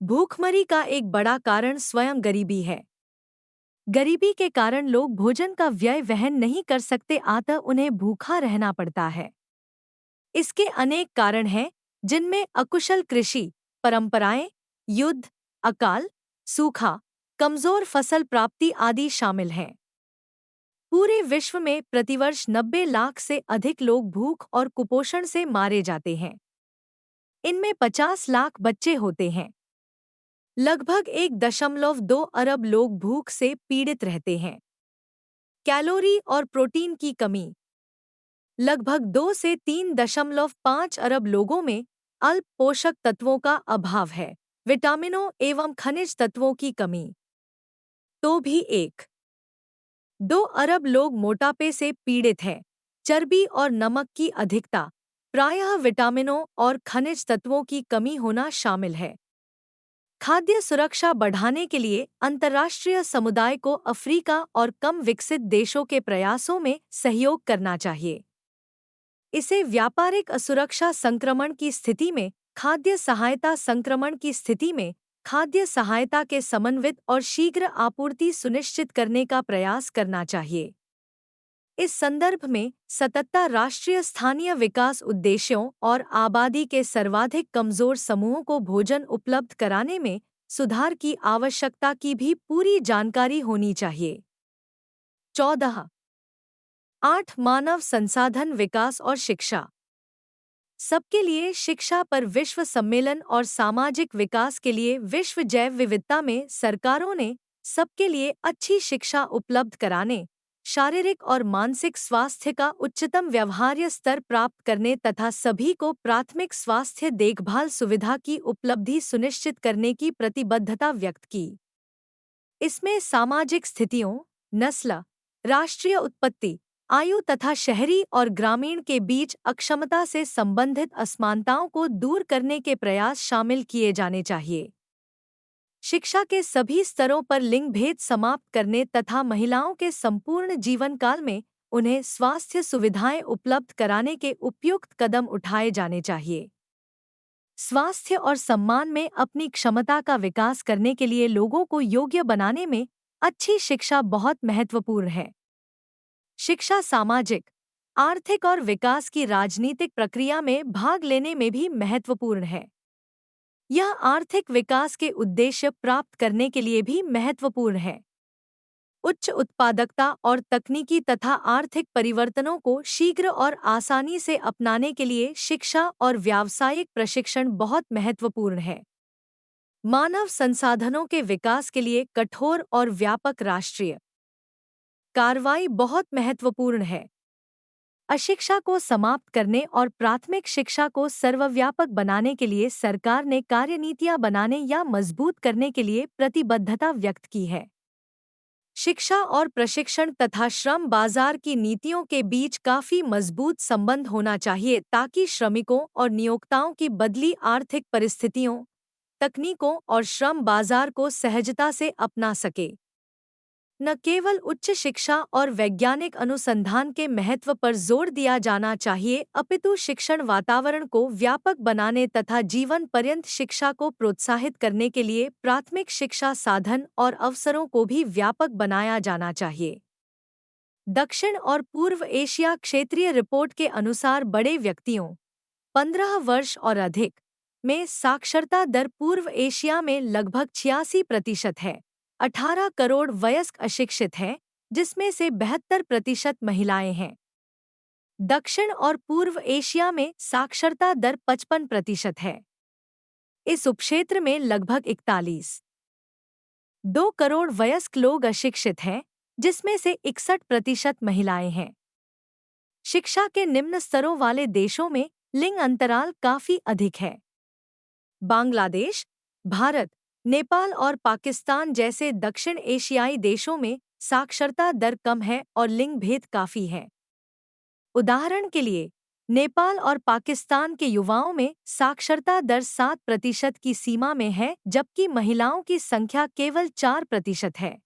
भूखमरी का एक बड़ा कारण स्वयं गरीबी है। गरीबी के कारण लोग भोजन का व्यय वहन नहीं कर सकते, अतः उन्हें भूखा रहना पड़ता है। इसके अनेक कारण हैं, जिनमें अकुशल कृषि परंपराएं, युद्ध, अकाल, सूखा, कमजोर फसल प्राप्ति आदि शामिल हैं। पूरे विश्व में प्रतिवर्ष 90 लाख से अधिक लोग भूख और कुपोषण से मारे जाते हैं। इनमें 50 लाख बच्चे होते हैं। लगभग 1.2 अरब लोग भूख से पीड़ित रहते हैं। कैलोरी और प्रोटीन की कमी। लगभग 2 से 3.5 अरब लोगों में अल्प पोषक तत्वों का अभाव है। विटामिनों एवं खनिज तत्वों की कमी। तो भी 1.2 अरब लोग मोटापे से पीड़ित हैं। चर्बी और नमक की अधिकता, प्रायः विटामिनों और खनिज तत्वों की कमी होना शामिल है। खाद्य सुरक्षा बढ़ाने के लिए अंतर्राष्ट्रीय समुदाय को अफ्रीका और कम विकसित देशों के प्रयासों में सहयोग करना चाहिए। इसे व्यापारिक असुरक्षा संक्रमण की स्थिति में, खाद्य सहायता संक्रमण की स्थिति में खाद्य सहायता के समन्वित और शीघ्र आपूर्ति सुनिश्चित करने का प्रयास करना चाहिए। इस संदर्भ में 77 राष्ट्रीय स्थानीय विकास उद्देश्यों और आबादी के सर्वाधिक कमजोर समूहों को भोजन उपलब्ध कराने में सुधार की आवश्यकता की भी पूरी जानकारी होनी चाहिए। 14.8 मानव संसाधन विकास और शिक्षा। सबके लिए शिक्षा पर विश्व सम्मेलन और सामाजिक विकास के लिए विश्व जैव विविधता में सरकारों ने सबके लिए अच्छी शिक्षा उपलब्ध कराने, शारीरिक और मानसिक स्वास्थ्य का उच्चतम व्यवहार्य स्तर प्राप्त करने तथा सभी को प्राथमिक स्वास्थ्य देखभाल सुविधा की उपलब्धि सुनिश्चित करने की प्रतिबद्धता व्यक्त की। इसमें सामाजिक स्थितियों, नस्ल, राष्ट्रीय उत्पत्ति, आयु तथा शहरी और ग्रामीण के बीच अक्षमता से संबंधित असमानताओं को दूर करने के प्रयास शामिल किए जाने चाहिए। शिक्षा के सभी स्तरों पर लिंग भेद समाप्त करने तथा महिलाओं के संपूर्ण जीवन काल में उन्हें स्वास्थ्य सुविधाएं उपलब्ध कराने के उपयुक्त कदम उठाए जाने चाहिए। स्वास्थ्य और सम्मान में अपनी क्षमता का विकास करने के लिए लोगों को योग्य बनाने में अच्छी शिक्षा बहुत महत्वपूर्ण है। शिक्षा सामाजिक, आर्थिक और विकास की राजनीतिक प्रक्रिया में भाग लेने में भी महत्वपूर्ण है। यह आर्थिक विकास के उद्देश्य प्राप्त करने के लिए भी महत्वपूर्ण है। उच्च उत्पादकता और तकनीकी तथा आर्थिक परिवर्तनों को शीघ्र और आसानी से अपनाने के लिए शिक्षा और व्यावसायिक प्रशिक्षण बहुत महत्वपूर्ण है। मानव संसाधनों के विकास के लिए कठोर और व्यापक राष्ट्रीय कार्रवाई बहुत महत्वपूर्ण है। अशिक्षा को समाप्त करने और प्राथमिक शिक्षा को सर्वव्यापक बनाने के लिए सरकार ने कार्यनीतियां बनाने या मजबूत करने के लिए प्रतिबद्धता व्यक्त की है। शिक्षा और प्रशिक्षण तथा श्रम बाजार की नीतियों के बीच काफी मजबूत संबंध होना चाहिए ताकि श्रमिकों और नियोक्ताओं की बदली आर्थिक परिस्थितियों, तकनीकों और श्रम बाजार को सहजता से अपना सके। न केवल उच्च शिक्षा और वैज्ञानिक अनुसंधान के महत्व पर जोर दिया जाना चाहिए, अपितु शिक्षण वातावरण को व्यापक बनाने तथा जीवन पर्यंत शिक्षा को प्रोत्साहित करने के लिए प्राथमिक शिक्षा साधन और अवसरों को भी व्यापक बनाया जाना चाहिए। दक्षिण और पूर्व एशिया क्षेत्रीय रिपोर्ट के अनुसार बड़े व्यक्तियों 15 वर्ष और अधिक में साक्षरता दर पूर्व एशिया में लगभग 86% है। 18 करोड़ वयस्क अशिक्षित हैं, जिसमें से 72% महिलाएं हैं। दक्षिण और पूर्व एशिया में साक्षरता दर 55% है। इस उपक्षेत्र में लगभग 41.2 करोड़ वयस्क लोग अशिक्षित हैं, जिसमें से 61% महिलाएं हैं। शिक्षा के निम्न स्तरों वाले देशों में लिंग अंतराल काफी अधिक है। बांग्लादेश, भारत, नेपाल और पाकिस्तान जैसे दक्षिण एशियाई देशों में साक्षरता दर कम है और लिंग भेद काफी है। उदाहरण के लिए, नेपाल और पाकिस्तान के युवाओं में साक्षरता दर 7% की सीमा में है, जबकि महिलाओं की संख्या केवल 4% है।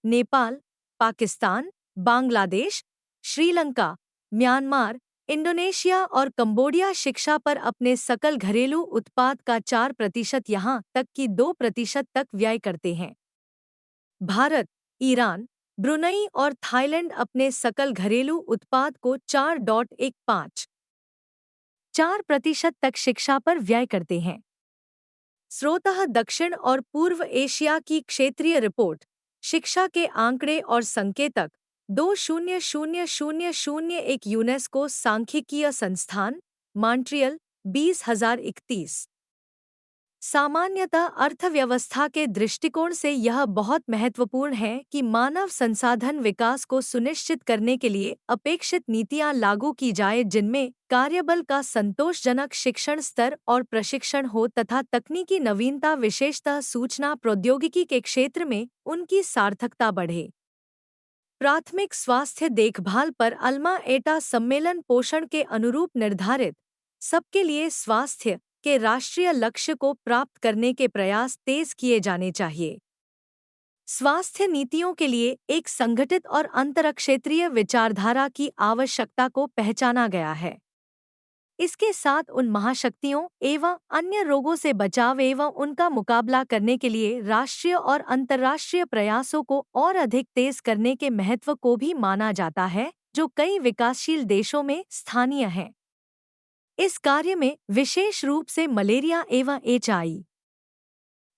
नेपाल, पाकिस्तान, बांग्लादेश, श्रीलंका, म्यांमार, इंडोनेशिया और कंबोडिया शिक्षा पर अपने सकल घरेलू उत्पाद का 4%, यहाँ तक कि 2% तक व्यय करते हैं। भारत, ईरान, ब्रुनई और थाईलैंड अपने सकल घरेलू उत्पाद को 4.4% तक शिक्षा पर व्यय करते हैं। स्रोतः दक्षिण और पूर्व एशिया की क्षेत्रीय रिपोर्ट, शिक्षा के आंकड़े और संकेतक 20001 यूनेस्को सांख्यिकीय संस्थान, मॉन्ट्रियल 2031। सामान्यतः अर्थव्यवस्था के दृष्टिकोण से यह बहुत महत्वपूर्ण है कि मानव संसाधन विकास को सुनिश्चित करने के लिए अपेक्षित नीतियां लागू की जाए, जिनमें कार्यबल का संतोषजनक शिक्षण स्तर और प्रशिक्षण हो तथा तकनीकी नवीनता, विशेषतः सूचना प्रौद्योगिकी के क्षेत्र में उनकी सार्थकता बढ़े। प्राथमिक स्वास्थ्य देखभाल पर अल्मा एटा सम्मेलन पोषण के अनुरूप निर्धारित सबके लिए स्वास्थ्य के राष्ट्रीय लक्ष्य को प्राप्त करने के प्रयास तेज किए जाने चाहिए। स्वास्थ्य नीतियों के लिए एक संगठित और अंतरक्षेत्रीय विचारधारा की आवश्यकता को पहचाना गया है। इसके साथ उन महाशक्तियों एवं अन्य रोगों से बचाव एवं उनका मुकाबला करने के लिए राष्ट्रीय और अंतर्राष्ट्रीय प्रयासों को और अधिक तेज करने के महत्व को भी माना जाता है, जो कई विकासशील देशों में स्थानीय हैं। इस कार्य में विशेष रूप से मलेरिया एवं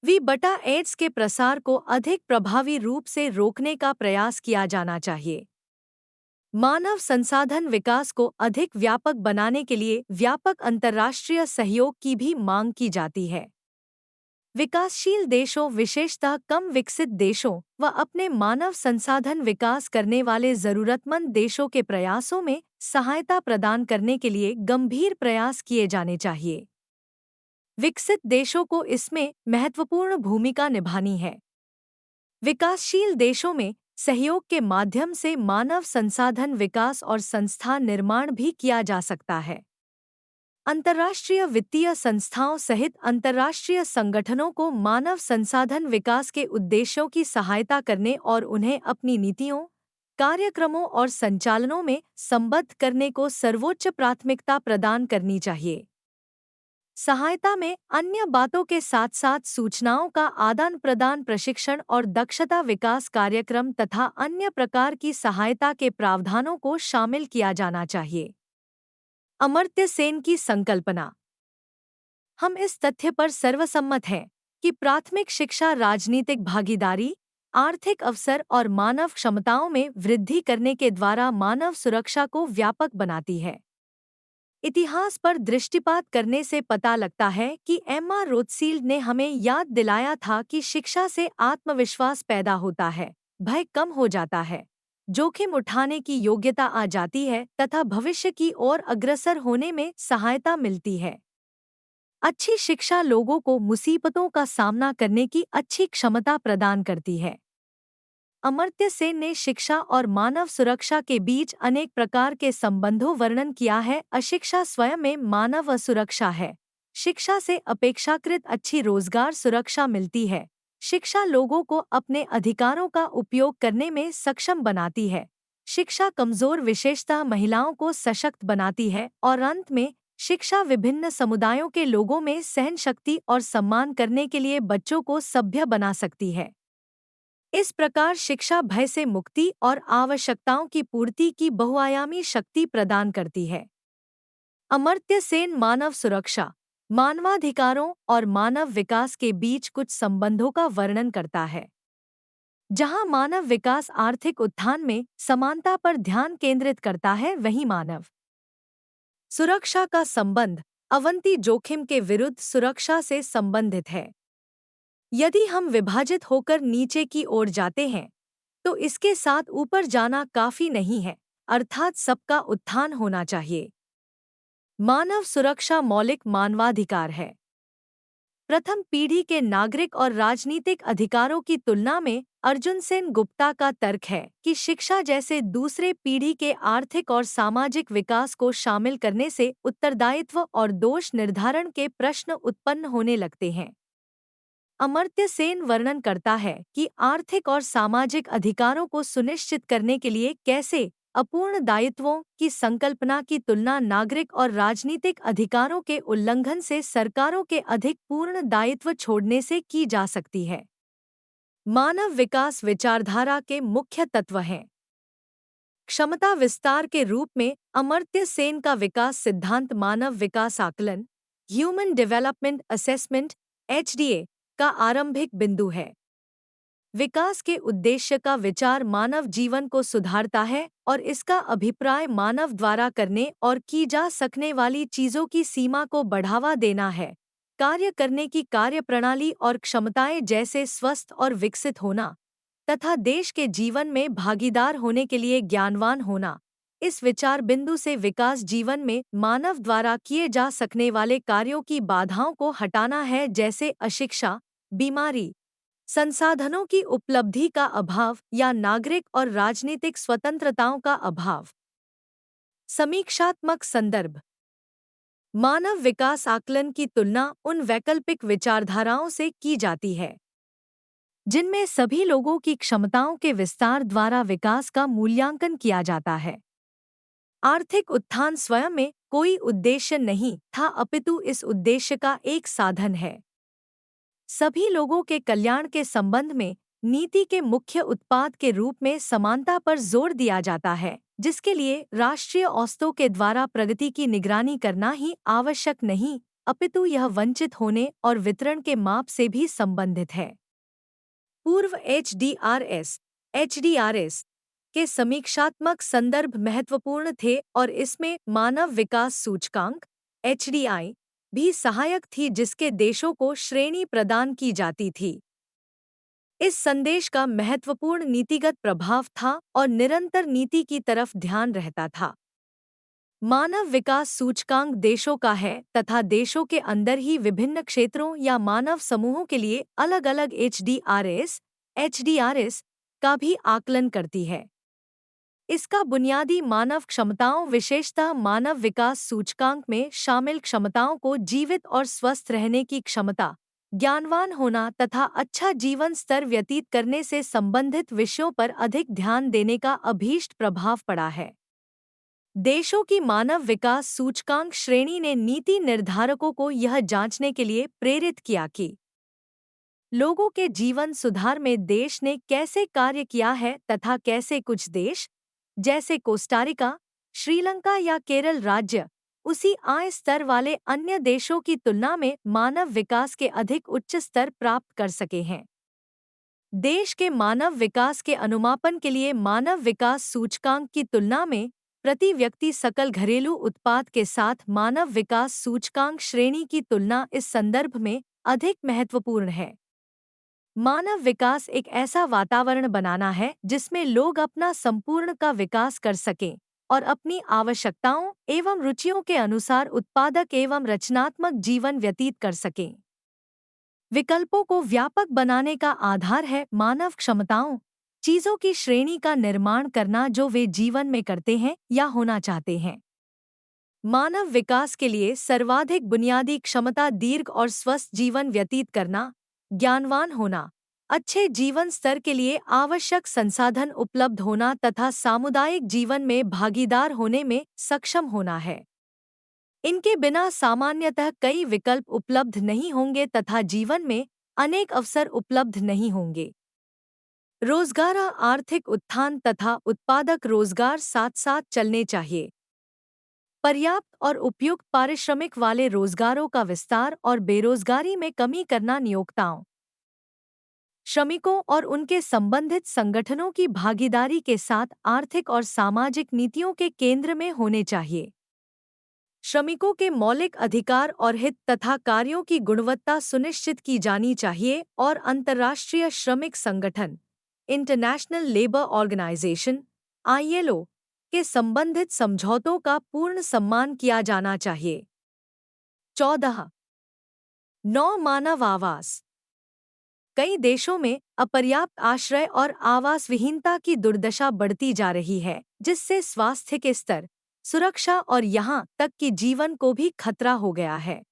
HIV/एड्स के प्रसार को अधिक प्रभावी रूप से रोकने का प्रयास किया जाना चाहिए। मानव संसाधन विकास को अधिक व्यापक बनाने के लिए व्यापक अंतर्राष्ट्रीय सहयोग की भी मांग की जाती है। विकासशील देशों, विशेषतः कम विकसित देशों व अपने मानव संसाधन विकास करने वाले जरूरतमंद देशों के प्रयासों में सहायता प्रदान करने के लिए गंभीर प्रयास किए जाने चाहिए। विकसित देशों को इसमें महत्वपूर्ण भूमिका निभानी है। विकासशील देशों में सहयोग के माध्यम से मानव संसाधन विकास और संस्थान निर्माण भी किया जा सकता है। अंतर्राष्ट्रीय वित्तीय संस्थाओं सहित अंतर्राष्ट्रीय संगठनों को मानव संसाधन विकास के उद्देश्यों की सहायता करने और उन्हें अपनी नीतियों, कार्यक्रमों और संचालनों में संबद्ध करने को सर्वोच्च प्राथमिकता प्रदान करनी चाहिए। सहायता में अन्य बातों के साथ साथ सूचनाओं का आदान प्रदान, प्रशिक्षण और दक्षता विकास कार्यक्रम तथा अन्य प्रकार की सहायता के प्रावधानों को शामिल किया जाना चाहिए। अमर्त्य सेन की संकल्पना। हम इस तथ्य पर सर्वसम्मत हैं कि प्राथमिक शिक्षा राजनीतिक भागीदारी, आर्थिक अवसर और मानव क्षमताओं में वृद्धि करने के द्वारा मानव सुरक्षा को व्यापक बनाती है। इतिहास पर दृष्टिपात करने से पता लगता है कि एम्मा रोथशील्ड ने हमें याद दिलाया था कि शिक्षा से आत्मविश्वास पैदा होता है, भय कम हो जाता है, जोखिम उठाने की योग्यता आ जाती है तथा भविष्य की ओर अग्रसर होने में सहायता मिलती है। अच्छी शिक्षा लोगों को मुसीबतों का सामना करने की अच्छी क्षमता प्रदान करती है। अमर्त्य सेन ने शिक्षा और मानव सुरक्षा के बीच अनेक प्रकार के संबंधों वर्णन किया है। अशिक्षा स्वयं में मानव असुरक्षा है। शिक्षा से अपेक्षाकृत अच्छी रोजगार सुरक्षा मिलती है। शिक्षा लोगों को अपने अधिकारों का उपयोग करने में सक्षम बनाती है। शिक्षा कमजोर विशेषतः महिलाओं को सशक्त बनाती है और अंत में शिक्षा विभिन्न समुदायों के लोगों में सहन शक्ति और सम्मान करने के लिए बच्चों को सभ्य बना सकती है। इस प्रकार शिक्षा भय से मुक्ति और आवश्यकताओं की पूर्ति की बहुआयामी शक्ति प्रदान करती है। अमर्त्य सेन मानव सुरक्षा, मानवाधिकारों और मानव विकास के बीच कुछ संबंधों का वर्णन करता है। जहां मानव विकास आर्थिक उत्थान में समानता पर ध्यान केंद्रित करता है, वहीं मानव सुरक्षा का संबंध अवंती जोखिम के विरुद्ध सुरक्षा से संबंधित है। यदि हम विभाजित होकर नीचे की ओर जाते हैं तो इसके साथ ऊपर जाना काफी नहीं है, अर्थात सबका उत्थान होना चाहिए। मानव सुरक्षा मौलिक मानवाधिकार है। प्रथम पीढ़ी के नागरिक और राजनीतिक अधिकारों की तुलना में अर्जुन सेन गुप्ता का तर्क है कि शिक्षा जैसे दूसरे पीढ़ी के आर्थिक और सामाजिक विकास को शामिल करने से उत्तरदायित्व और दोष निर्धारण के प्रश्न उत्पन्न होने लगते हैं। अमर्त्य सेन वर्णन करता है कि आर्थिक और सामाजिक अधिकारों को सुनिश्चित करने के लिए कैसे अपूर्ण दायित्वों की संकल्पना की तुलना नागरिक और राजनीतिक अधिकारों के उल्लंघन से सरकारों के अधिक पूर्ण दायित्व छोड़ने से की जा सकती है। मानव विकास विचारधारा के मुख्य तत्व हैं। क्षमता विस्तार के रूप में अमर्त्य सेन का विकास सिद्धांत मानव विकास आकलन, ह्यूमन डेवलपमेंट असेसमेंट (HDA) का आरंभिक बिंदु है। विकास के उद्देश्य का विचार मानव जीवन को सुधारता है और इसका अभिप्राय मानव द्वारा करने और की जा सकने वाली चीजों की सीमा को बढ़ावा देना है। कार्य करने की कार्यप्रणाली और क्षमताएं जैसे स्वस्थ और विकसित होना तथा देश के जीवन में भागीदार होने के लिए ज्ञानवान होना। इस विचार बिंदु से विकास जीवन में मानव द्वारा किए जा सकने वाले कार्यों की बाधाओं को हटाना है, जैसे अशिक्षा, बीमारी, संसाधनों की उपलब्धि का अभाव या नागरिक और राजनीतिक स्वतंत्रताओं का अभाव। समीक्षात्मक संदर्भ। मानव विकास आकलन की तुलना उन वैकल्पिक विचारधाराओं से की जाती है जिनमें सभी लोगों की क्षमताओं के विस्तार द्वारा विकास का मूल्यांकन किया जाता है। आर्थिक उत्थान स्वयं में कोई उद्देश्य नहीं था, अपितु इस उद्देश्य का एक साधन है। सभी लोगों के कल्याण के संबंध में नीति के मुख्य उत्पाद के रूप में समानता पर जोर दिया जाता है, जिसके लिए राष्ट्रीय औसतों के द्वारा प्रगति की निगरानी करना ही आवश्यक नहीं, अपितु यह वंचित होने और वितरण के माप से भी संबंधित है। पूर्व HDRS के समीक्षात्मक संदर्भ महत्वपूर्ण थे और इसमें मानव विकास सूचकांक (HDI) भी सहायक थी, जिसके देशों को श्रेणी प्रदान की जाती थी। इस संदेश का महत्वपूर्ण नीतिगत प्रभाव था और निरंतर नीति की तरफ ध्यान रहता था। मानव विकास सूचकांक देशों का है तथा देशों के अंदर ही विभिन्न क्षेत्रों या मानव समूहों के लिए अलग-अलग HDRS का भी आकलन करती है। इसका बुनियादी मानव क्षमताओं विशेषतः मानव विकास सूचकांक में शामिल क्षमताओं को जीवित और स्वस्थ रहने की क्षमता, ज्ञानवान होना तथा अच्छा जीवन स्तर व्यतीत करने से संबंधित विषयों पर अधिक ध्यान देने का अभीष्ट प्रभाव पड़ा है। देशों की मानव विकास सूचकांक श्रेणी ने नीति निर्धारकों को यह जांचने के लिए प्रेरित किया कि लोगों के जीवन सुधार में देश ने कैसे कार्य किया है तथा कैसे कुछ देश, जैसे कोस्टारिका, श्रीलंका या केरल राज्य, उसी आय स्तर वाले अन्य देशों की तुलना में मानव विकास के अधिक उच्च स्तर प्राप्त कर सके हैं। देश के मानव विकास के अनुमापन के लिए मानव विकास सूचकांक की तुलना में प्रति व्यक्ति सकल घरेलू उत्पाद के साथ मानव विकास सूचकांक श्रेणी की तुलना इस संदर्भ में अधिक महत्वपूर्ण है। मानव विकास एक ऐसा वातावरण बनाना है जिसमें लोग अपना संपूर्ण का विकास कर सकें और अपनी आवश्यकताओं एवं रुचियों के अनुसार उत्पादक एवं रचनात्मक जीवन व्यतीत कर सकें। विकल्पों को व्यापक बनाने का आधार है मानव क्षमताओं, चीजों की श्रेणी का निर्माण करना जो वे जीवन में करते हैं या होना चाहते हैं। मानव विकास के लिए सर्वाधिक बुनियादी क्षमता दीर्घ और स्वस्थ जीवन व्यतीत करना, ज्ञानवान होना, अच्छे जीवन स्तर के लिए आवश्यक संसाधन उपलब्ध होना तथा सामुदायिक जीवन में भागीदार होने में सक्षम होना है। इनके बिना सामान्यतः कई विकल्प उपलब्ध नहीं होंगे तथा जीवन में अनेक अवसर उपलब्ध नहीं होंगे। रोजगार, आर्थिक उत्थान तथा उत्पादक रोजगार साथ साथ चलने चाहिए। पर्याप्त और उपयुक्त पारिश्रमिक वाले रोजगारों का विस्तार और बेरोजगारी में कमी करना नियोक्ताओं, श्रमिकों और उनके संबंधित संगठनों की भागीदारी के साथ आर्थिक और सामाजिक नीतियों के केंद्र में होने चाहिए। श्रमिकों के मौलिक अधिकार और हित तथा कार्यों की गुणवत्ता सुनिश्चित की जानी चाहिए और अंतर्राष्ट्रीय श्रमिक संगठन इंटरनेशनल लेबर ऑर्गेनाइजेशन (ILO) के संबंधित समझौतों का पूर्ण सम्मान किया जाना चाहिए। 14. 9. मानव आवास। कई देशों में अपर्याप्त आश्रय और आवास विहीनता की दुर्दशा बढ़ती जा रही है, जिससे स्वास्थ्य के स्तर, सुरक्षा और यहाँ तक कि जीवन को भी खतरा हो गया है।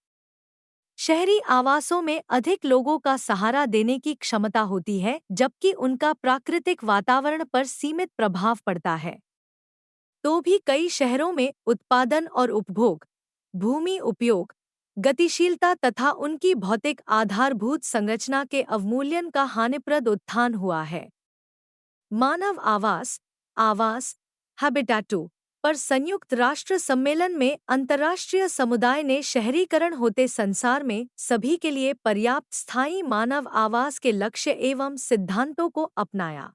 शहरी आवासों में अधिक लोगों का सहारा देने की क्षमता होती है, जबकि उनका प्राकृतिक वातावरण पर सीमित प्रभाव पड़ता है। तो भी कई शहरों में उत्पादन और उपभोग, भूमि उपयोग, गतिशीलता तथा उनकी भौतिक आधारभूत संरचना के अवमूल्यन का हानिप्रद उत्थान हुआ है। मानव आवास, आवास, हैबिटाटू पर संयुक्त राष्ट्र सम्मेलन में अंतर्राष्ट्रीय समुदाय ने शहरीकरण होते संसार में सभी के लिए पर्याप्त स्थायी मानव आवास के लक्ष्य एवं सिद्धांतों को अपनाया।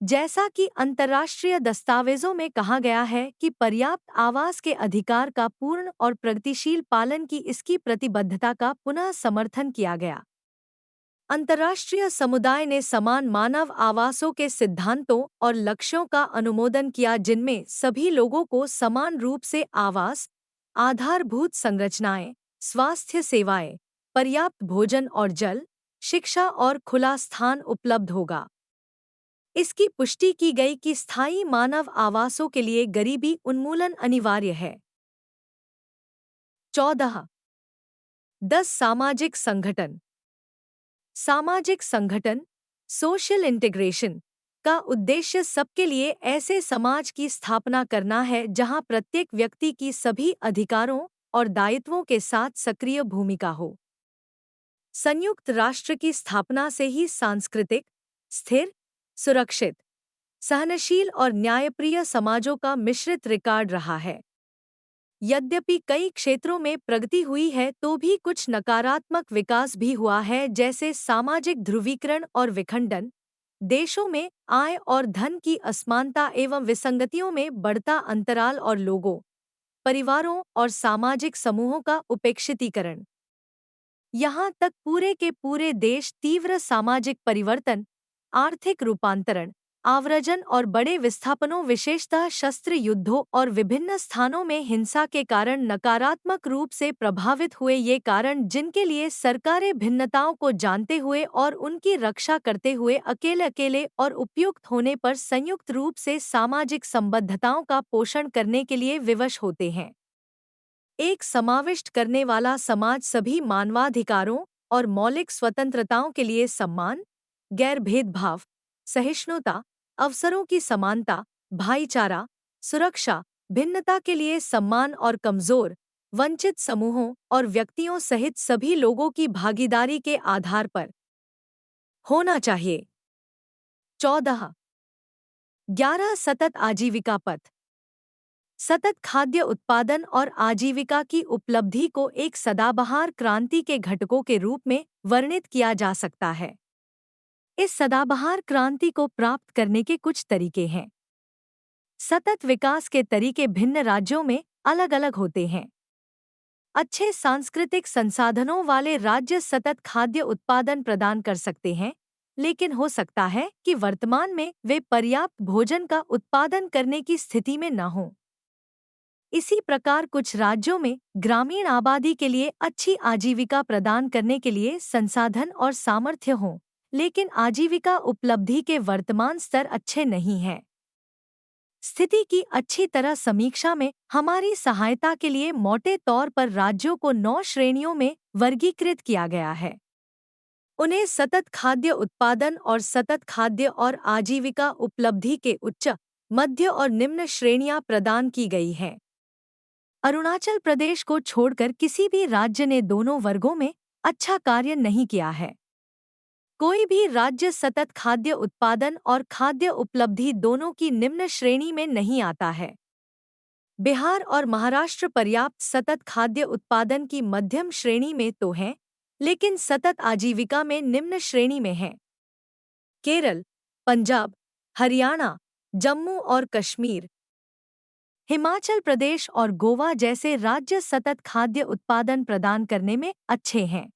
जैसा कि अंतर्राष्ट्रीय दस्तावेजों में कहा गया है कि पर्याप्त आवास के अधिकार का पूर्ण और प्रगतिशील पालन की इसकी प्रतिबद्धता का पुनः समर्थन किया गया। अंतर्राष्ट्रीय समुदाय ने समान मानव आवासों के सिद्धांतों और लक्ष्यों का अनुमोदन किया, जिनमें सभी लोगों को समान रूप से आवास, आधारभूत संरचनाएं, स्वास्थ्य सेवाएं, पर्याप्त भोजन और जल, शिक्षा और खुला स्थान उपलब्ध होगा। इसकी पुष्टि की गई कि स्थायी मानव आवासों के लिए गरीबी उन्मूलन अनिवार्य है। 14. 10. सामाजिक संगठन। सामाजिक संगठन, सोशल इंटीग्रेशन का उद्देश्य सबके लिए ऐसे समाज की स्थापना करना है जहां प्रत्येक व्यक्ति की सभी अधिकारों और दायित्वों के साथ सक्रिय भूमिका हो। संयुक्त राष्ट्र की स्थापना से ही सांस्कृतिक, स्थिर, सुरक्षित, सहनशील और न्यायप्रिय समाजों का मिश्रित रिकॉर्ड रहा है। यद्यपि कई क्षेत्रों में प्रगति हुई है, तो भी कुछ नकारात्मक विकास भी हुआ है, जैसे सामाजिक ध्रुवीकरण और विखंडन, देशों में आय और धन की असमानता एवं विसंगतियों में बढ़ता अंतराल और लोगों, परिवारों और सामाजिक समूहों का उपेक्षितीकरण। यहाँ तक पूरे के पूरे देश तीव्र सामाजिक परिवर्तन, आर्थिक रूपांतरण, आव्रजन और बड़े विस्थापनों, विशेषतः शस्त्र युद्धों और विभिन्न स्थानों में हिंसा के कारण नकारात्मक रूप से प्रभावित हुए। ये कारण जिनके लिए सरकारें भिन्नताओं को जानते हुए और उनकी रक्षा करते हुए अकेले अकेले और उपयुक्त होने पर संयुक्त रूप से सामाजिक संबद्धताओं का पोषण करने के लिए विवश होते हैं। एक समाविष्ट करने वाला समाज सभी मानवाधिकारों और मौलिक स्वतंत्रताओं के लिए सम्मान, गैर भेदभाव, सहिष्णुता, अवसरों की समानता, भाईचारा, सुरक्षा, भिन्नता के लिए सम्मान और कमजोर, वंचित समूहों और व्यक्तियों सहित सभी लोगों की भागीदारी के आधार पर होना चाहिए। 14. 11. सतत आजीविका पथ। सतत खाद्य उत्पादन और आजीविका की उपलब्धि को एक सदाबहार क्रांति के घटकों के रूप में वर्णित किया जा सकता है। इस सदाबहार क्रांति को प्राप्त करने के कुछ तरीके हैं। सतत विकास के तरीके भिन्न राज्यों में अलग अलग होते हैं। अच्छे सांस्कृतिक संसाधनों वाले राज्य सतत खाद्य उत्पादन प्रदान कर सकते हैं, लेकिन हो सकता है कि वर्तमान में वे पर्याप्त भोजन का उत्पादन करने की स्थिति में न हों। इसी प्रकार कुछ राज्यों में ग्रामीण आबादी के लिए अच्छी आजीविका प्रदान करने के लिए संसाधन और सामर्थ्य हों, लेकिन आजीविका उपलब्धि के वर्तमान स्तर अच्छे नहीं हैं। स्थिति की अच्छी तरह समीक्षा में हमारी सहायता के लिए मोटे तौर पर राज्यों को 9 श्रेणियों में वर्गीकृत किया गया है। उन्हें सतत खाद्य उत्पादन और सतत खाद्य और आजीविका उपलब्धि के उच्च, मध्य और निम्न श्रेणियां प्रदान की गई हैं। अरुणाचल प्रदेश को छोड़कर किसी भी राज्य ने दोनों वर्गों में अच्छा कार्य नहीं किया है। कोई भी राज्य सतत खाद्य उत्पादन और खाद्य उपलब्धि दोनों की निम्न श्रेणी में नहीं आता है। बिहार और महाराष्ट्र पर्याप्त सतत खाद्य उत्पादन की मध्यम श्रेणी में तो हैं, लेकिन सतत आजीविका में निम्न श्रेणी में हैं। केरल, पंजाब, हरियाणा, जम्मू और कश्मीर, हिमाचल प्रदेश और गोवा जैसे राज्य सतत खाद्य उत्पादन प्रदान करने में अच्छे हैं।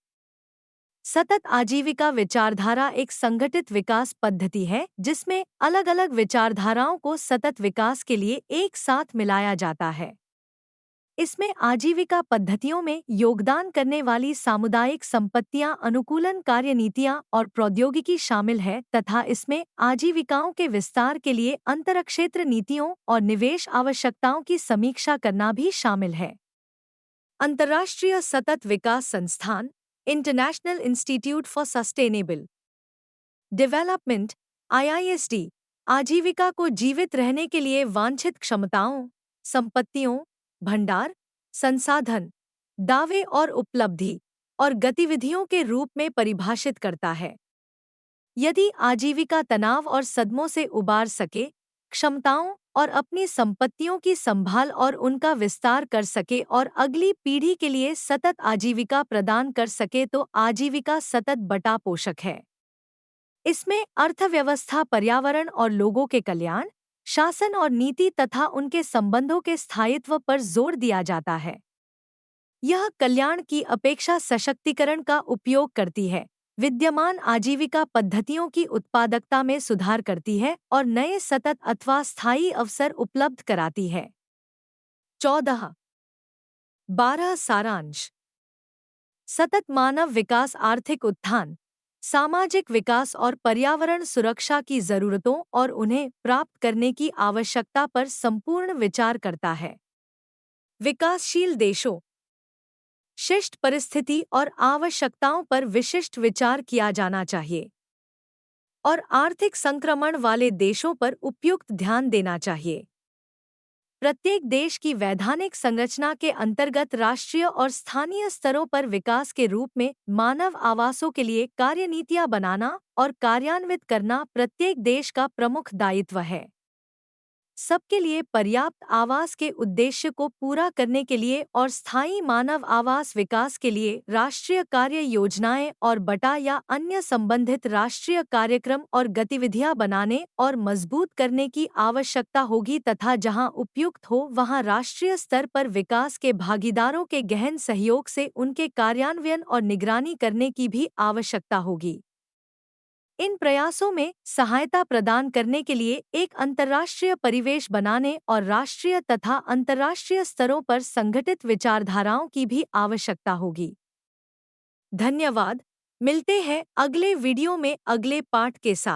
सतत आजीविका विचारधारा एक संगठित विकास पद्धति है जिसमें अलग-अलग विचारधाराओं को सतत विकास के लिए एक साथ मिलाया जाता है। इसमें आजीविका पद्धतियों में योगदान करने वाली सामुदायिक संपत्तियां, अनुकूलन कार्यनीतियां और प्रौद्योगिकी शामिल है तथा इसमें आजीविकाओं के विस्तार के लिए अंतरक्षेत्र नीतियों और निवेश आवश्यकताओं की समीक्षा करना भी शामिल है। अंतर्राष्ट्रीय सतत विकास संस्थान, international institute for sustainable development (IISD) आजीविका को जीवित रहने के लिए वांछित क्षमताओं, संपत्तियों, भंडार, संसाधन, दावे और उपलब्धि और गतिविधियों के रूप में परिभाषित करता है। यदि आजीविका तनाव और सदमों से उबार सके, क्षमताओं और अपनी संपत्तियों की संभाल और उनका विस्तार कर सके और अगली पीढ़ी के लिए सतत आजीविका प्रदान कर सके तो आजीविका सतत बटा पोषक है। इसमें अर्थव्यवस्था, पर्यावरण और लोगों के कल्याण, शासन और नीति तथा उनके संबंधों के स्थायित्व पर जोर दिया जाता है। यह कल्याण की अपेक्षा सशक्तिकरण का उपयोग करती है, विद्यमान आजीविका पद्धतियों की उत्पादकता में सुधार करती है और नए सतत अथवा स्थायी अवसर उपलब्ध कराती है। 14.12 सारांश। सतत मानव विकास आर्थिक उत्थान, सामाजिक विकास और पर्यावरण सुरक्षा की जरूरतों और उन्हें प्राप्त करने की आवश्यकता पर संपूर्ण विचार करता है। विकासशील देशों, शिष्ट परिस्थिति और आवश्यकताओं पर विशिष्ट विचार किया जाना चाहिए और आर्थिक संक्रमण वाले देशों पर उपयुक्त ध्यान देना चाहिए। प्रत्येक देश की वैधानिक संरचना के अंतर्गत राष्ट्रीय और स्थानीय स्तरों पर विकास के रूप में मानव आवासों के लिए कार्यनीतियां बनाना और कार्यान्वित करना प्रत्येक देश का प्रमुख दायित्व है। सबके लिए पर्याप्त आवास के उद्देश्य को पूरा करने के लिए और स्थायी मानव आवास विकास के लिए राष्ट्रीय कार्य योजनाएं और बटा या अन्य संबंधित राष्ट्रीय कार्यक्रम और गतिविधियां बनाने और मजबूत करने की आवश्यकता होगी तथा जहां उपयुक्त हो वहां राष्ट्रीय स्तर पर विकास के भागीदारों के गहन सहयोग से उनके कार्यान्वयन और निगरानी करने की भी आवश्यकता होगी। इन प्रयासों में सहायता प्रदान करने के लिए एक अंतर्राष्ट्रीय परिवेश बनाने और राष्ट्रीय तथा अंतर्राष्ट्रीय स्तरों पर संगठित विचारधाराओं की भी आवश्यकता होगी। धन्यवाद। मिलते हैं अगले वीडियो में अगले पाठ के साथ।